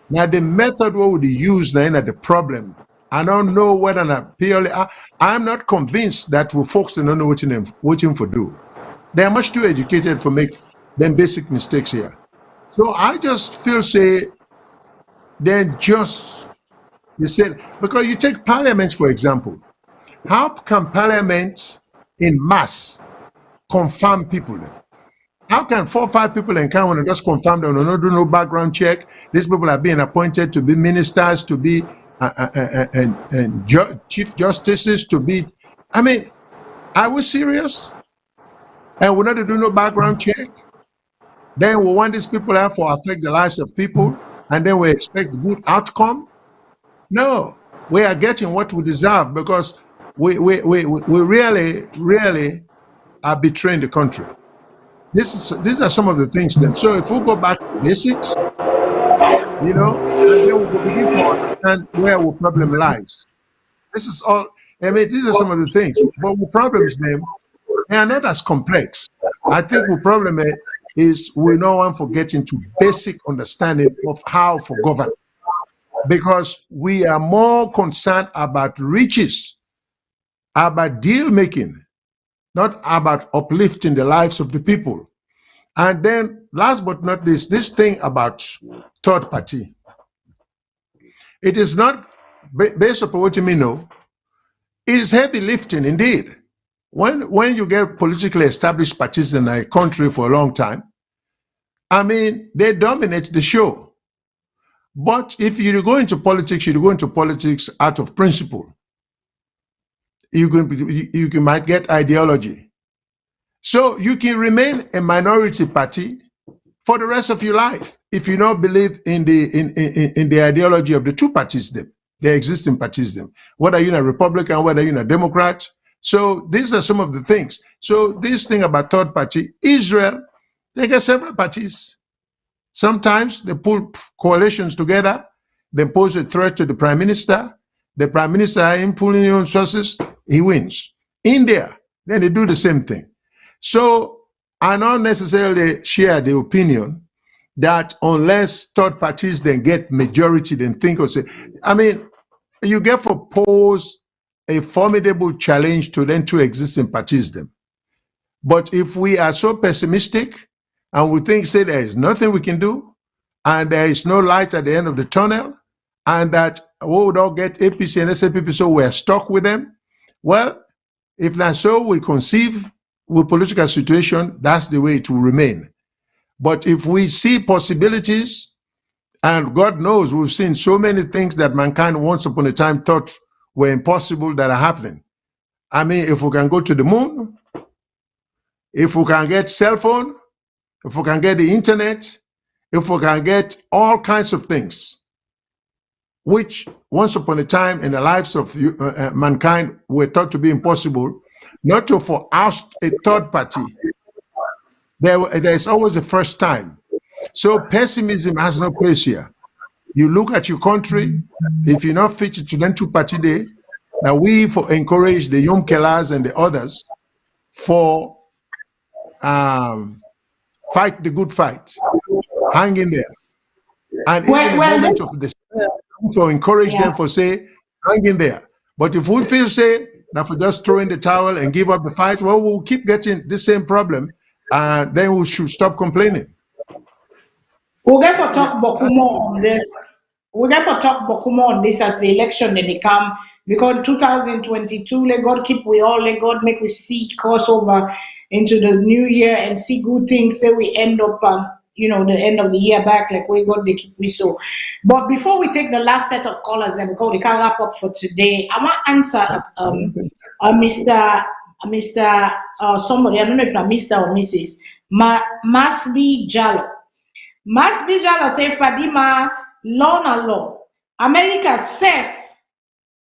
Now the method what would you use then at the problem? I don't know whether or not purely. I'm not convinced that we folks don't know what for do. They are much too educated for make them basic mistakes here. So I just feel say then just you said, because you take parliament for example. How can parliament in mass confirm people then? How can 4 or 5 people in Kailahun and just confirm them and not do no background check? These people are being appointed to be ministers, to be chief justices, to be. I mean, are we serious? And we're not to do no background check? Then we want these people out for affect the lives of people, and then we expect good outcome? No, we are getting what we deserve because we really are betraying the country. These are some of the things then. So if we go back to basics, you know, and then we will begin to understand where our problem lies. This is all, I mean, these are some of the things. But the problems then, they are not as complex. I think the problem is we don't want to get into basic understanding of how to govern. Because we are more concerned about riches, about deal making, not about uplifting the lives of the people. And then last but not least, this thing about third party. It is not based upon what you may know. It is heavy lifting indeed. When you get politically established parties in a country for a long time, I mean, they dominate the show. But if you go into politics, you go into politics out of principle. You might get ideology. So you can remain a minority party for the rest of your life if you don't believe in the ideology of the two parties, the existing parties, whether you're a Republican, whether you're a Democrat. So these are some of the things. So this thing about third party, Israel, they get several parties. Sometimes they pull coalitions together, they pose a threat to the prime minister. The prime minister, in pulling your own sources, he wins. India, then they do the same thing. So I not necessarily share the opinion that unless third parties then get majority, then think or say, I mean, you get for pose a formidable challenge to then two existing parties then. But if we are so pessimistic and we think, say, there is nothing we can do, and there is no light at the end of the tunnel, and that we would all get APC and SLPP, so we're stuck with them, well, if that's so, we conceive with political situation, that's the way it will remain. But if we see possibilities, and God knows we've seen so many things that mankind once upon a time thought were impossible that are happening. I mean, if we can go to the moon, if we can get cell phone, if we can get the internet, if we can get all kinds of things, which once upon a time in the lives of mankind were thought to be impossible, not to for oust a third party. There's always a first time. So pessimism has no place here. You look at your country, if you're not fit to then two-party day, now we encourage the young Kelas and the others for fight the good fight, hang in there. And even in the moment of despair, to encourage them for say, hang in there. But if we feel say, that we just throw in the towel and give up the fight, well, we'll keep getting the same problem, then we should stop complaining. We'll get for talk more on this. We'll get for talk more on this as the election then they come, because 2022, let God keep we all, let God make we see crossover into the new year and see good things. Then we end up the end of the year back like we God they keep we so. But before we take the last set of callers, then because we can't wrap up for today, I want to answer Mr. Somebody, I don't know if I'm Mr. or Mrs. Masbi Jallo. Masbi Jallo say Fadima, law na law. America safe.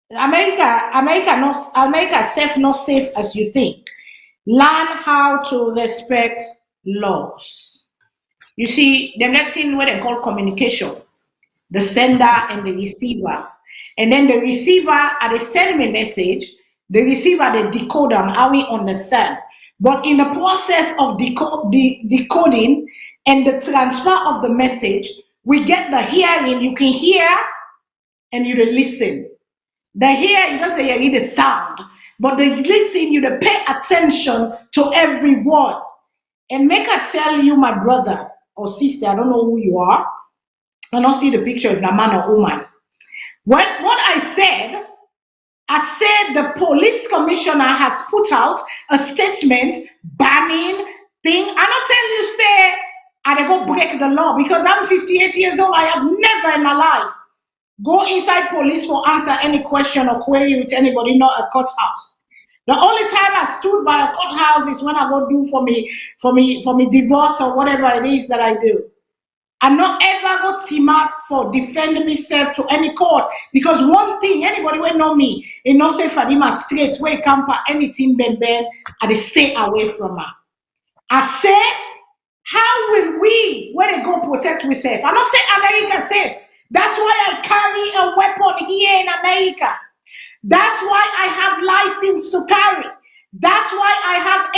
America safe, not safe as you think. Learn how to respect laws. You see, they're getting what they call communication, the sender and the receiver. And then the receiver, they send me a message, the receiver, they decode them, how we understand. But in the process of decoding and the transfer of the message, we get the hearing, you can hear and you listen. The hear, you just hear the sound, but the listen, you pay attention to every word. And make I tell you, my brother or sister, I don't know who you are, I don't see the picture of a man or woman. What I said the police commissioner has put out a statement banning thing. I don't tell you, say, I go break the law, because I'm 58 years old. I have never in my life go inside police for answer any question or query with anybody, not a courthouse. The only time I stood by a courthouse is when I go do for me divorce or whatever it is that I do. I'm not ever go team up for defending myself to any court, because one thing, anybody will know me, it no say Fadima straight where come for anything ben, I stay away from her. I say, how will we, when they go protect ourselves? I don't say America safe. That's why I carry a weapon here in America. That's why I have license to carry. That's why I have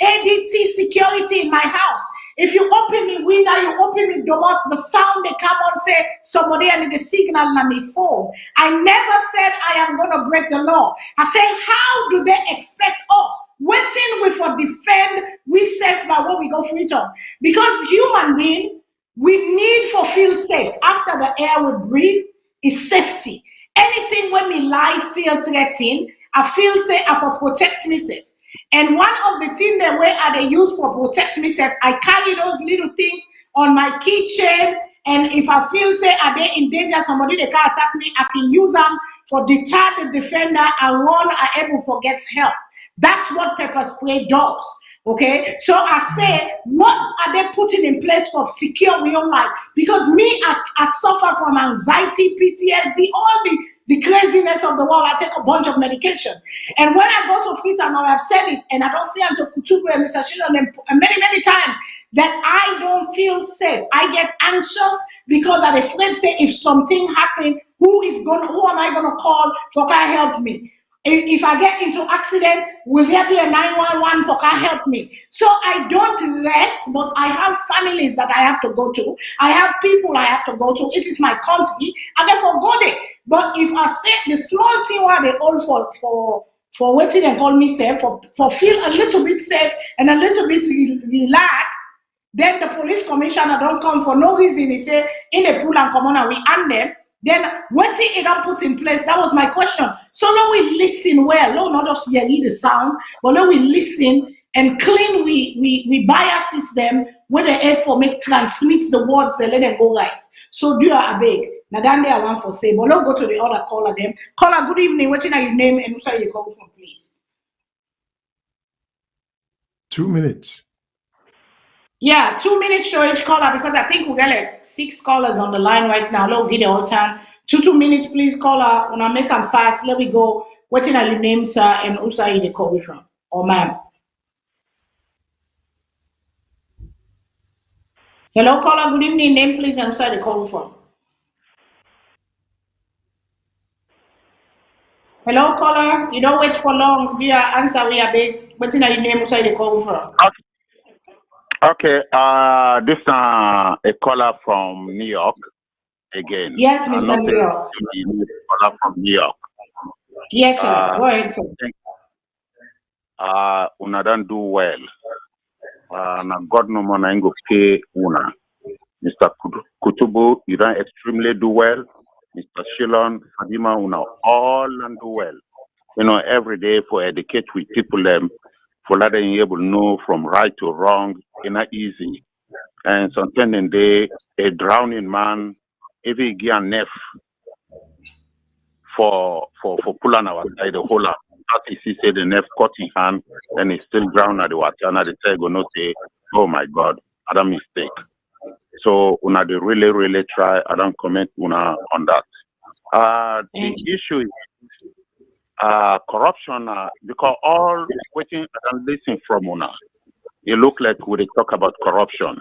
ADT security in my house. If you open me window, you open me doors, the sound they come on say somebody and the signal on me phone. I never said I am going to break the law. I say, how do they expect us? Waiting we for defend, we safe by what we go freedom. Because human being, we need for feel safe. After the air we breathe is safety. Anything when me life feel threatened, I feel say I for protect myself. And one of the things that way I they use for protect myself, I carry those little things on my keychain. And if I feel say are they in danger, somebody they can attack me, I can use them for deter the defender and run. I able to get help. That's what pepper spray does. Okay, so I say, what are they putting in place for secure your life? Because me, I suffer from anxiety, PTSD, all the craziness of the world. I take a bunch of medication. And when I go to Freetown, now I've said it, and I don't see until Kutubu and Mr. Shilon many times, that I don't feel safe. I get anxious because I'm afraid, say, if something happens, who am I going to call to help me? If I get into accident, will there be a 911 for can help me? So I don't rest, but I have families that I have to go to. I have people I have to go to. It is my country. I therefore go there. But if I say the small thing where they all for waiting and call me safe, for feel a little bit safe and a little bit relaxed, then the police commissioner don't come for no reason. He say in a pool and come on and we hand them. Then what it don't put in place? That was my question. So now we listen well, no, not just hear the sound, but now we listen and clean. We biases them when the air for make transmit the words, they let them go right. So do a beg. Now then they are one for say, but let's go to the other caller. Them caller. Good evening. What's your name and where you call from, please? 2 minutes. Yeah, 2 minutes show each caller because I think we got like 6 callers on the line right now. Let's get the whole time. 2 minutes, please, caller. When I make them fast, let me go. What are your name, sir, and who are you the call from? Or ma'am? Hello, caller. Good evening. Name, please, and who are you the call from? Hello, caller. You don't wait for long. We are answer. We are big. What are your name? Who are you the call from? Okay, this a caller from New York again. Yes, Mr. New York. Caller from New York. Yes, sir. Go ahead, sir. Una don't do well. Na God no man ain't go pay una. Mr. Kutubu, you don't extremely do well. Mr. Shilon, Fadima, una all don't do well. You know, every day for educate with people them. For letting you able to know from right to wrong, it's not easy. And sometimes a drowning man, if he get a nef for pulling our side the whole lot. As he said the nef cut in hand, and he still drown at the water. And the say gonna say, oh my God, I don't mistake. So una they really try. I don't comment una on that. The issue is corruption, because all waiting and listen from una, it look like we talk about corruption,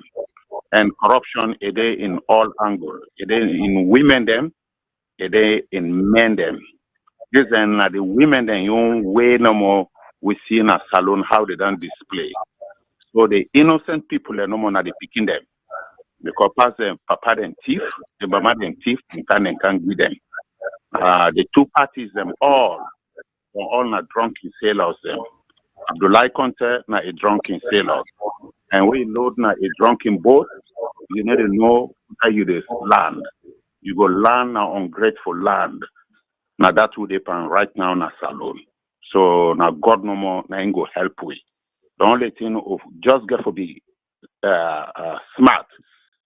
and corruption a day in all angles, a day in women them, a day in men them. This and the women them you way no more we see in a salon how they don't display. So the innocent people are no more they picking them because past them papa and thief, the mama and thief, and can give them. The two parties them all not drunken sailors them. Abdullah Conte na a drunken sailor. And we load na a drunken boat, you need to know how you this land. You go land now ungrateful land. Now that would happen right now na Salone. So now God no more na ain't go help we. The only thing of just get for be smart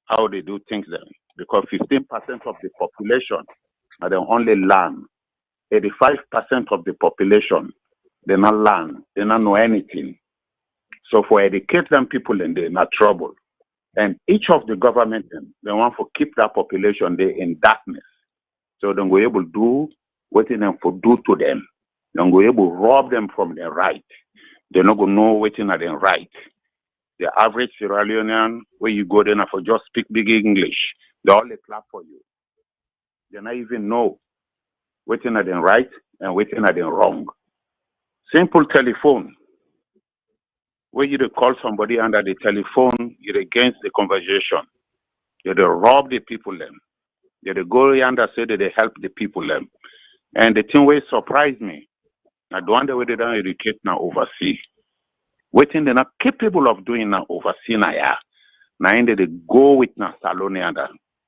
how they do things then. Because 15% of the population are the only land. 85% of the population, they not learn, they not know anything. So for educate them people in they're not trouble. And each of the government, they want to keep that population there in darkness. So they go able to do what they for do to them. They go able to rob them from their right. They're not going to know what in their right. The average Sierra Leonean, where you go there for just speak big English, they all clap for you. They not even know waiting at them right and waiting at them wrong. Simple telephone. Where you call somebody under the telephone, you're against the conversation. You rob the people them. You go under say that they help the people them. And the thing will surprise me. I don't wonder whether they don't educate now overseas. Waiting they're not capable of doing now overseas now. Yeah. Now they go with now Salone and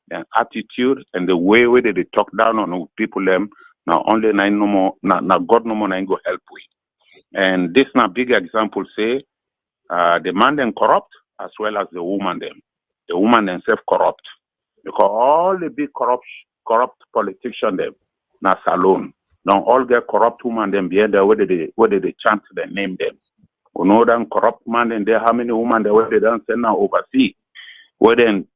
their attitude and the way where they talk down on people them. Now only now no more now God no more now go help we. And this now big example say the man them corrupt as well as the woman them. The woman themselves corrupt. Because all the big corrupt politicians them now Salone. Now all get corrupt women them behind there where they chant their name them. You know them corrupt man and there how many women there where they don't send now overseas. Where then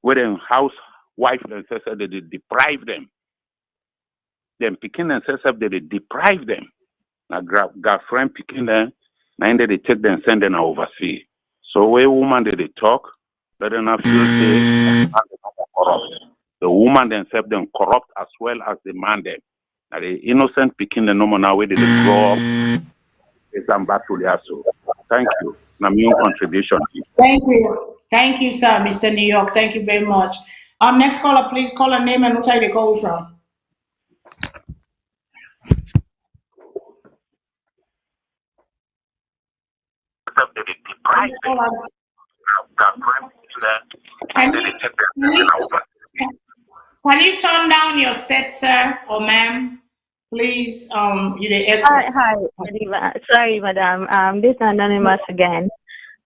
housewife themselves they deprive them. Them picking themselves up, they deprive them. Now girlfriend picking them, now they take them send them overseas. So where woman they talk, let them not feel say corrupt. The woman themselves them corrupt as well as the man them. the innocent picking the normal now where they grow up. It's back to the so. Thank you. My main contribution. Thank you. Thank you, sir, Mr. New York. Thank you very much. Next caller, please call a name and which side they call from. Can you turn down your set, sir or ma'am? Please, you the echo. Hi, sorry, madam. This is anonymous again.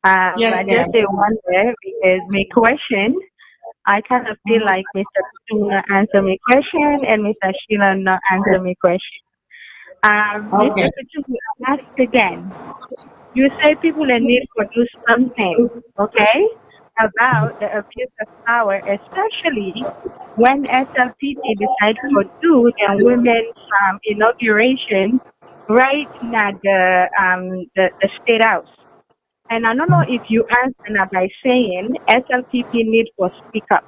Yes, I just wonder because my question, I kind of feel like Mr. Kutu answer my question and Mr. Sheila not answer my question. Okay. Mr. Kutu, ask again. You say people need to do something, okay, about the abuse of power, especially when SLPP decides to do their women's inauguration right now the State House. And I don't know if you answer that by saying SLPP needs to speak up.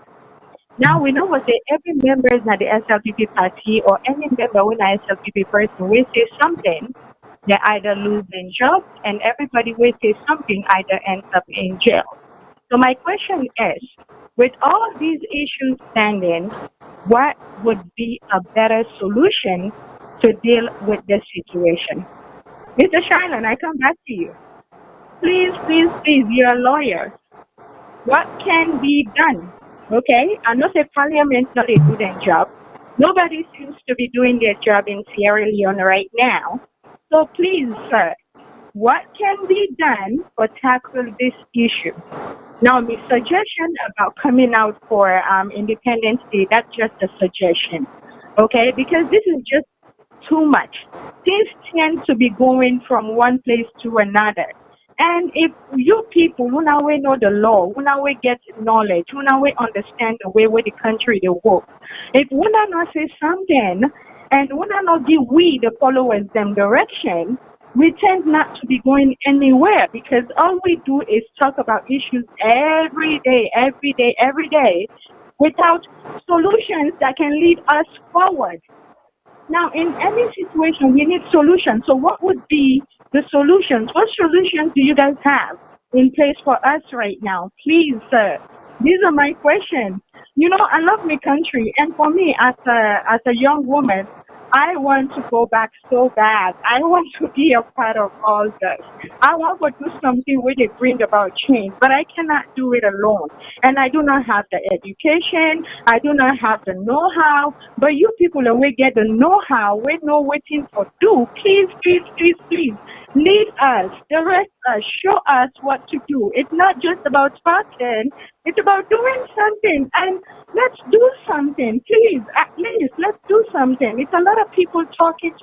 Now we know what every member of the SLPP party or any member with an SLPP person will say something, they either lose their job and everybody will say something either ends up in jail. So my question is, with all these issues standing, what would be a better solution to deal with this situation? Mr. Shilan, I come back to you. Please, you're a lawyer. What can be done? Okay, I know the parliament not a do their job. Nobody seems to be doing their job in Sierra Leone right now. So please, sir, what can be done to tackle this issue? Now, my suggestion about coming out for Independence Day, that's just a suggestion, okay? Because this is just too much. Things tend to be going from one place to another. And if you people who now know the law, who now get knowledge, who now understand the way where the country they work, if we not say something and we not give we the followers them direction, we tend not to be going anywhere because all we do is talk about issues every day without solutions that can lead us forward. Now, in any situation, we need solutions. So what would be the solutions? What solutions do you guys have in place for us right now? Please, sir. These are my questions. You know, I love my country. And for me, as a young woman, I want to go back so bad. I want to be a part of all this. I want to do something where they bring about change, but I cannot do it alone. And I do not have the education. I do not have the know-how. But you people that we get the know-how, we know what things to do. Please, lead us, direct us, show us what to do. It's not just about talking. It's about doing something. And let's do something. Please, at least, let's do something. It's a lot of people talking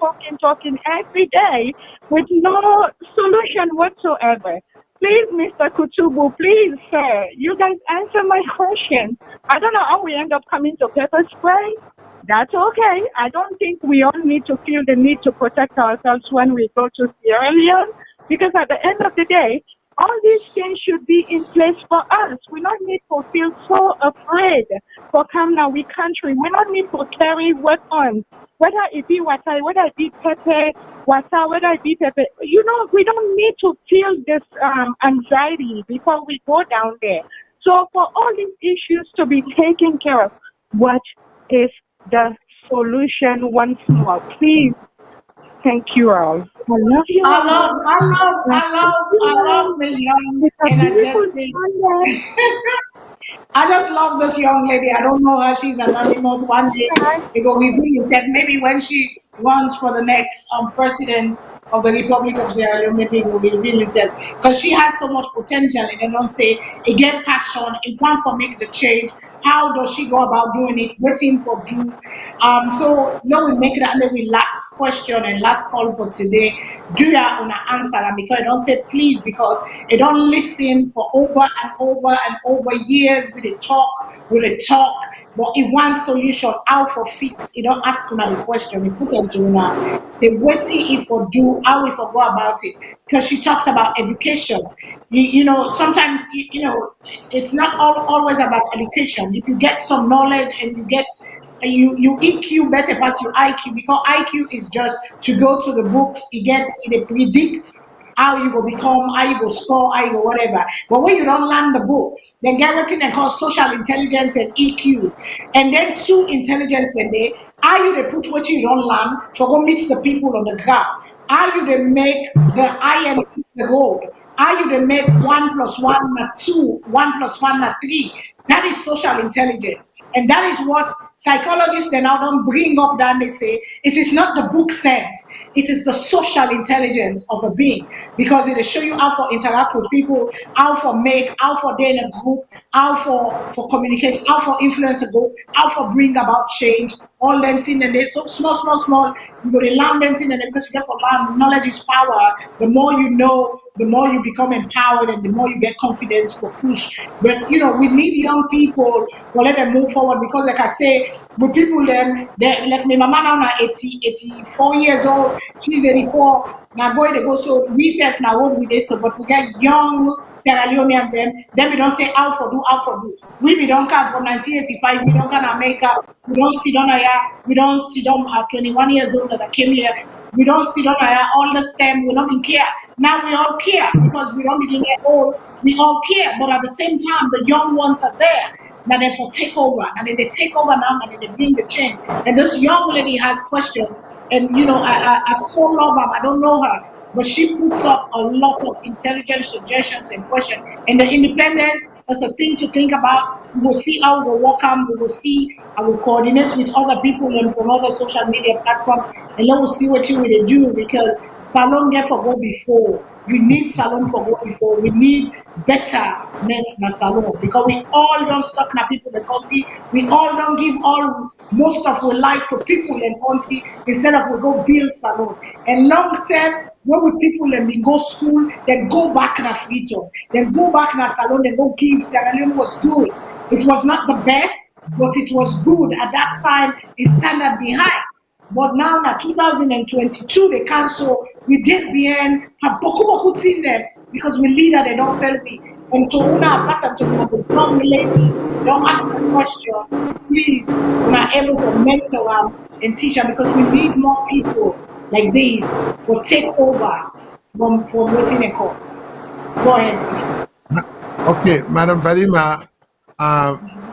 every day with no solution whatsoever. Please, Mr. Kutubu, please, sir, you guys answer my question. I don't know how we end up coming to pepper spray. That's okay. I don't think we all need to feel the need to protect ourselves when we go to Sierra Leone, because at the end of the day, all these things should be in place for us. We don't need to feel so afraid for come now we country. We don't need to carry weapons, whether it be water, whether it be pepper, water, whether it be pepper. You know, we don't need to feel this anxiety before we go down there. So for all these issues to be taken care of, what is the solution once more? Please. Thank you all. I love you. I love the young energetic. I just love this young lady. I don't know her. She's anonymous. One day it will be said maybe when she runs for the next president of the Republic of Sierra Leone, maybe it will be really said because she has so much potential. And they don't say again passion. It want for make the change. How does she go about doing it? Waiting for do. So now we make that maybe last question and last call for today. Do you want to answer? And because I don't say please, because they don't listen for over and over years with a talk, but it one solution out for fix. You don't ask another question. You put them to now. Say waiting if for do, how we forgo about it. Because she talks about education. You know, sometimes you know it's not always about education. If you get some knowledge and you get you EQ better pass your IQ, because IQ is just to go to the books, it predicts how you go become, how you go score, how you go whatever. But when you don't learn the book, then get what they call social intelligence and EQ. And then two intelligence and they how you they put what you don't learn to go meet the people on the ground. How you they make the iron meet the gold. How you they make 1 + 1 not 2, 1 + 1 not 3. That is social intelligence. And that is what psychologists they now don't bring up that they say it is not the book sense, it is the social intelligence of a being, because it will show you how to interact with people, how for day in a group, how for communicate, how for influence a group, how for bring about change, all them things, and they so small, you go to learn them things, and then because you get for learn, knowledge is power. The more you know, the more you become empowered, and the more you get confidence for push. But you know, we need young people for let them move forward, because like I say, with people them, they like my mama now 84 years old, she's 84. Now going to go so research now what we do so, but we get young Sierra Leonean then we don't say how for do. We don't come from 1985, we don't come to America, we don't sit on here, we don't sit on at 21 years old that I came here, we don't sit on here all the time, we don't even care. Now we all care because we don't begin get old, we all care, but at the same time the young ones are there. Now they for take over, and then they take over now, and then they bring the change. And this young lady has questions. And you know, I so love her. I don't know her, but she puts up a lot of intelligent suggestions and questions. And the independence is a thing to think about. We will see how we will work on. We will see how we coordinate with other people and from other social media platforms, and then we'll see what you will do, because Salone get for go before. We need Salone for go before. We need better nets than Salone, because we all don't stop na people in the country. We all don't give most of our life to people in the country instead of we go build Salone. And long term, when we people and we go school, then go back na freedom, then go back na Salone, then go give. Sierra Leone was good. It was not the best, but it was good at that time. It standard behind. But now, na 2022, the council, we did behind, have boku in them, because we leader, they don't fail me. And to una pass and to the young lady, don't ask the question, please, we are able to mentor and teach her, because we need more people like these to take over from waiting a call. Go ahead, please. Okay, Madam Farima,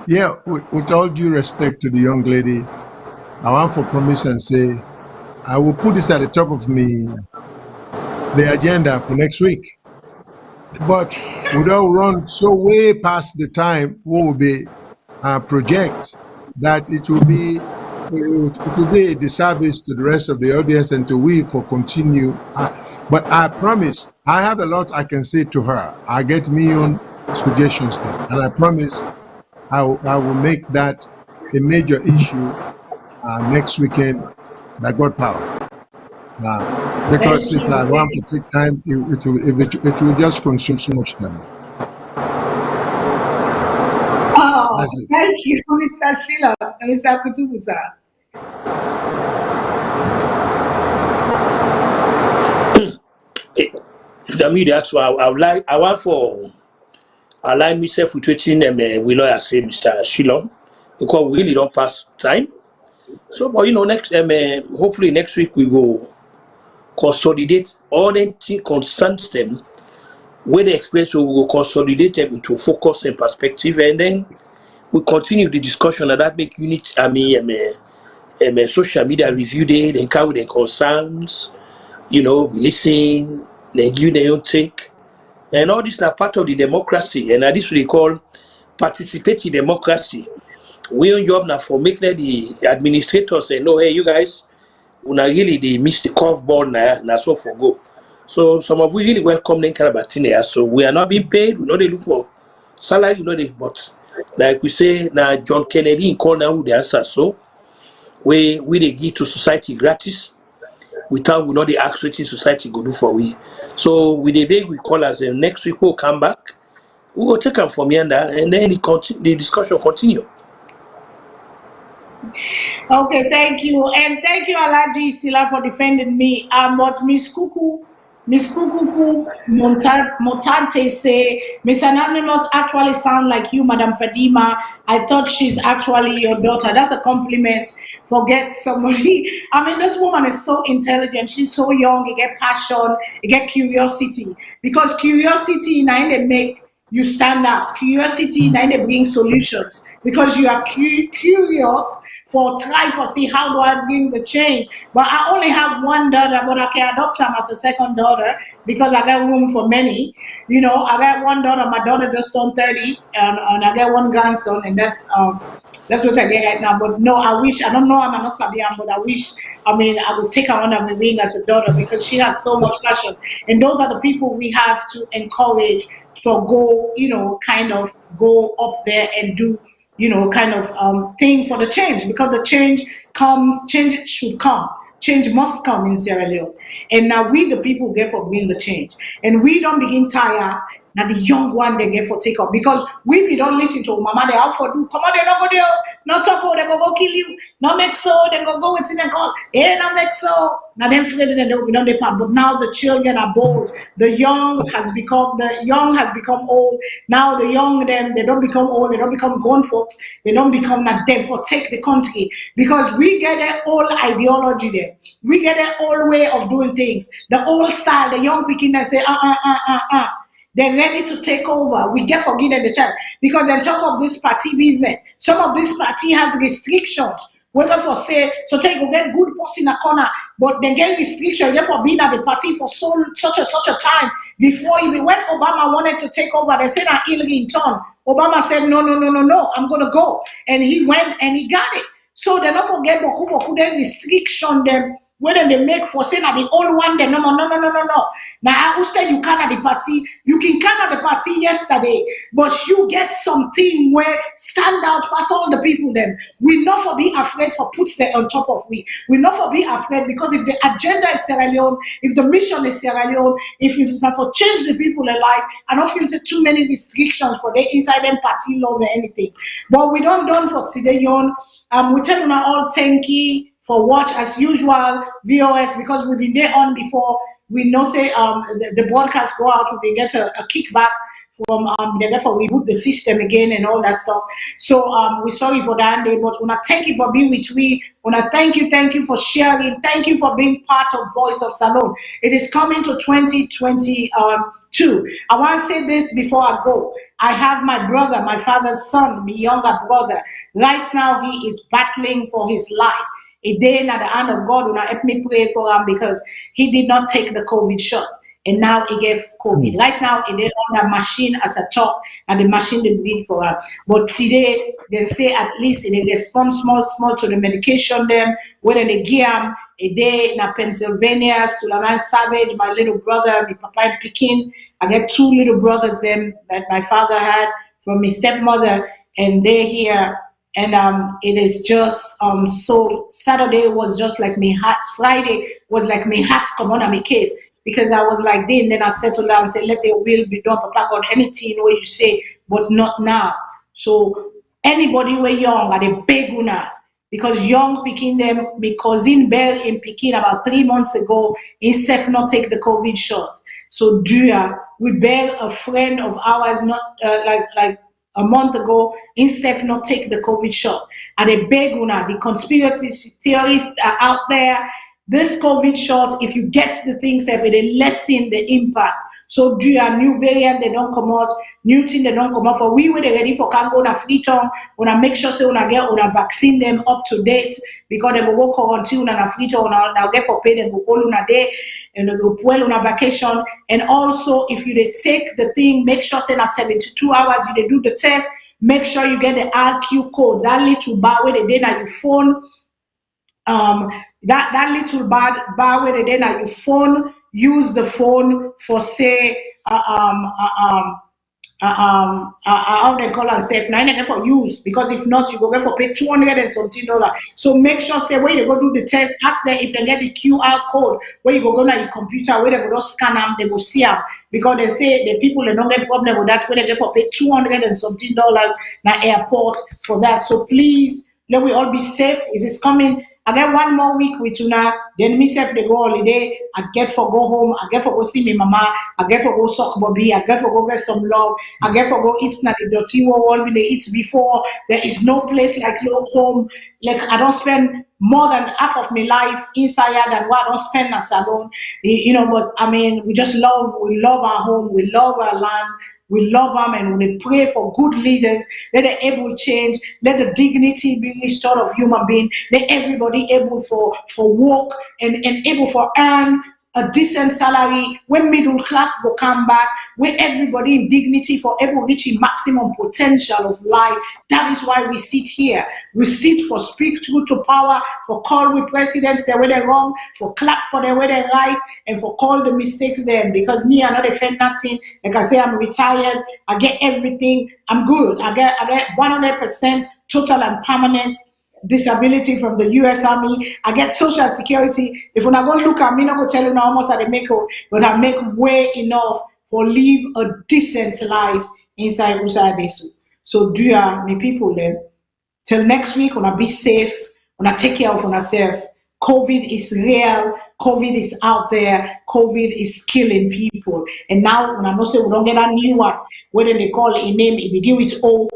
yeah, with all due respect to the young lady, I want for promise and say, I will put this at the top of the agenda for next week. But we don't run so way past the time we will be project that it will be a disservice to the rest of the audience and to we for continue. But I promise, I have a lot I can say to her. I get million suggestions there, and I promise I will make that a major issue next weekend by God power. Because if I want to take time, it will just consume so much time. Oh, thank you, Mr. Sheila, Mr. Kutubusa. I want for align myself with waiting we lawyer say Mr. Shilon, because we really don't pass time. So, but you know, next hopefully next week we will consolidate all the things concerns them, where they explain, so we will consolidate them into focus and perspective, and then we continue the discussion, and that make unit. Social media review day, then carry the concerns, you know, we listen, then give their own take, and all this are part of the democracy, and this we call participating democracy. We own job now for make the administrators say, no, hey, you guys, una really they miss the curveball now, so for go. So some of we really welcome them kind of thing. So we are not being paid. We know they look for salary. You know they, but like we say now, John Kennedy in call now with the answer. So we they give to society gratis without we know the actual society go do for we. So we the beg we call us next week we'll come back. We will take them from yonder, and then the discussion continue. Okay, thank you. And thank you, Alaji Sila, for defending me. But Miss Kuku, Miss Kukuku Montante say, Miss Anonymous actually sound like you, Madam Fadima. I thought she's actually your daughter. That's a compliment. Forget somebody. I mean, this woman is so intelligent. She's so young. You get passion, you get curiosity. Because curiosity, now they make you stand out. Curiosity, now they bring solutions. Because you are curious for try for see how do I bring the change. But I only have one daughter, but I can adopt her as a second daughter because I got room for many. You know, I got one daughter, my daughter just turned 30, and I got one grandson, and that's what I get right now. But no, I wish, I don't know, I'm not Sabian, but I wish, I mean, I would take her under my wing as a daughter because she has so much passion. And those are the people we have to encourage to go, you know, kind of go up there and do, you know, kind of thing for the change, because the change comes, change should come. Change must come in Sierra Leone. And now we, the people, get for bring the change. And we don't begin tired. Now the young one, they get for take up. Because we don't listen to mama, they out for do. Come on, they not go there. Not talk, they go kill you. Not make so, they go with it and call. Hey, not make so. Now them afraid that we don't depart. But now the children are bold. The young has become old. Now the young, they don't become old. They don't become grown folks. They don't become not them for take the country. Because we get an old ideology there. We get an old way of doing things. The old style, the young people that say, they're ready to take over. We get forgiven the child. Because they talk of this party business. Some of this party has restrictions. Whether for say, so take go get good post in a corner, but they get restrictions, therefore being at the party for such a time. Before even when Obama wanted to take over, they said Hillary in turn. Obama said, no, I'm gonna go. And he went and he got it. So they don't forget boku they restriction them whether they make for saying that the old one they no. Now I say you can at the party, you can at the party yesterday, but you get something where stand out past all the people them. We not for be afraid for puts them on top of we. We not for be afraid because if the agenda is Sierra Leone, if the mission is Sierra Leone, if it's not for change the people alive, I don't feel too many restrictions for the inside them party laws or anything. But we don't done for today, Yon. We tell you now all thank you for watch as usual VOS because we've been there on before. We know say the broadcast go out, we get a kickback from therefore we boot the system again and all that stuff. So we're sorry for that day, but wanna thank you for being with me. Wanna thank you for sharing, thank you for being part of Voice of Salone. It is coming to 2022. I want to say this before I go. I have my brother, my father's son, my younger brother. Right now, he is battling for his life. A day at the hand of God, will help me pray for him because he did not take the COVID shot. And now he gave COVID. Right now, he is on the machine as a top, and the machine they breathe for him. But today, they say at least they respond small to the medication them, whether they give him a day in Pennsylvania, Sulaiman Savage, my little brother, my papa in Pekin. I get two little brothers them that my father had from his stepmother, and they're here. And it is just so Saturday was just like me heart. Friday was like me heart come on my case because I was like then I settled down and said let the will be done, Papa God, anything where you say, but not now. So anybody where young are the big una because young picking them, my cousin Bear in Pekin about 3 months ago, himself not take the COVID shot. So we bear a friend of ours not like a month ago, himself not take the COVID shot. And a big una, the conspiracy theorists are out there. This COVID shot, if you get the things, if it lessen the impact. So do a new variant, they don't come out, new thing they don't come out. For we were ready for can go on a free tongue, wanna make sure so wanna get wanna vaccine them up to date because they will go quarantine on a free tongue, now get for pay them go all on a day and they go well on a vacation. And also if you they take the thing, make sure say na 72 hours you they do the test, make sure you get the RQ code, that little bar where they did on your phone. That little bar where they did on your phone, use the phone for say how they call it safe. Now I get for use because if not you go get for pay $200 and something. So make sure say where you go do the test, ask them if they get the QR code where you go on your computer where they go scan them, they go see them because they say the people they don't get problem with that where they get for pay $200 and something na airport for that. So please let we all be safe. It is coming. I get 1 more week with Una, then myself they go holiday, I get for go home, I get for go see me mama, I get for go suck Bobby, I get for go get some love, I get for go eat na the dirty wall we they eat before. There is no place like your home. Like I don't spend more than half of my life inside than what I don't spend at Salone. You know, but I mean we love our home, we love our land. We love them and we pray for good leaders. Let the able change. Let the dignity be restored of human being. Let everybody able for work and able for earn a decent salary. When middle class will come back, where everybody in dignity for able reaching maximum potential of life. That is why we sit here. We sit for speak truth to power, for call with presidents the way they're wrong, for clap for the way they're right, and for call the mistakes them. Because me, I not defend nothing. Like I say, I'm retired. I get everything. I'm good. I get 100% total and permanent disability from the U.S. Army. I get Social Security. If when I go look at me, I go tell you now almost I make it, but I make way enough for live a decent life inside Usadesu. So do ya, me people then. Till next week, when I be safe, when I take care of yourself. COVID is real. COVID is out there. COVID is killing people. And now, when I know say we don't get a new one, whether they call it a name, it begin with O,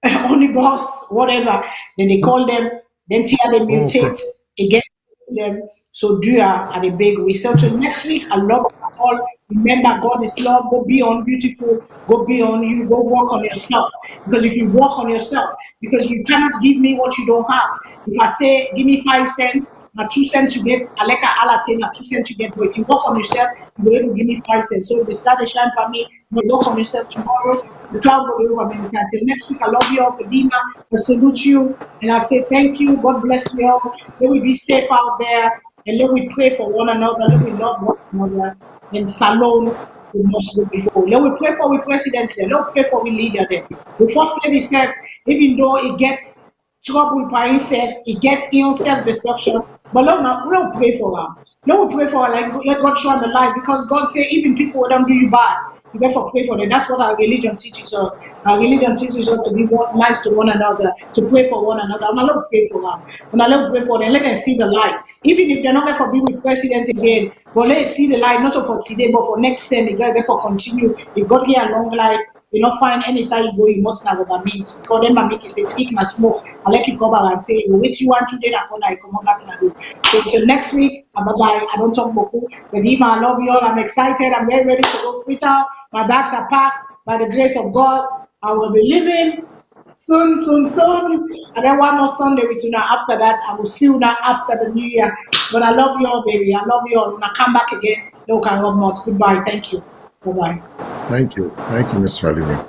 only boss, whatever. Then they call them, then tear they mutate against them. So do ya at a big way. So till next week, I love you all. Remember, God is love. Go be on beautiful. Go be on you. Go work on yourself. Because if you work on yourself, because you cannot give me what you don't have. If I say, give me 5 cents, now 2 cents you get, Aleka Alate, now 2 cents you get. But if you work on yourself, you're able to give me 5 cents. So if they start to shine for me, you work on yourself tomorrow. The cloud will be over me. Until next week, I love you all for Dima. I salute you and I say thank you. God bless you all. Let we be safe out there and let we pray for one another. Let we love one another. And Salone, we must go before. Let we pray for the president there. Let we pray for the leader there. The first lady said, even though it gets trouble by himself, it gets self-destruction. But let we pray for her. Let we pray for her, like let God show the light, because God said even people who don't do you bad, you therefore pray for them. That's what our religion teaches us. Our religion teaches us to be nice to one another, to pray for one another. I'm not pray for them. When I love pray for them, let them see the light. Even if they're not going to be with president again, but let them see the light, not for today, but for next time. They got for continue. If God get a long life, you not find any side you go, you must have what I mean. Because then my make it say, take my smoke. I let you cover and say, wait you want today, that corner, I come back and I do. So till next week, bye-bye. I don't talk beaucoup. But I love you all. I'm excited. I'm very ready to go free town. My bags are packed. By the grace of God, I will be living soon. And then one more Sunday with you now. After that, I will see you now after the New Year. But I love you all, baby. I love you all. When I come back again, look, I love more. Goodbye. Thank you. Bye-bye. Thank you, Ms. Vladimir.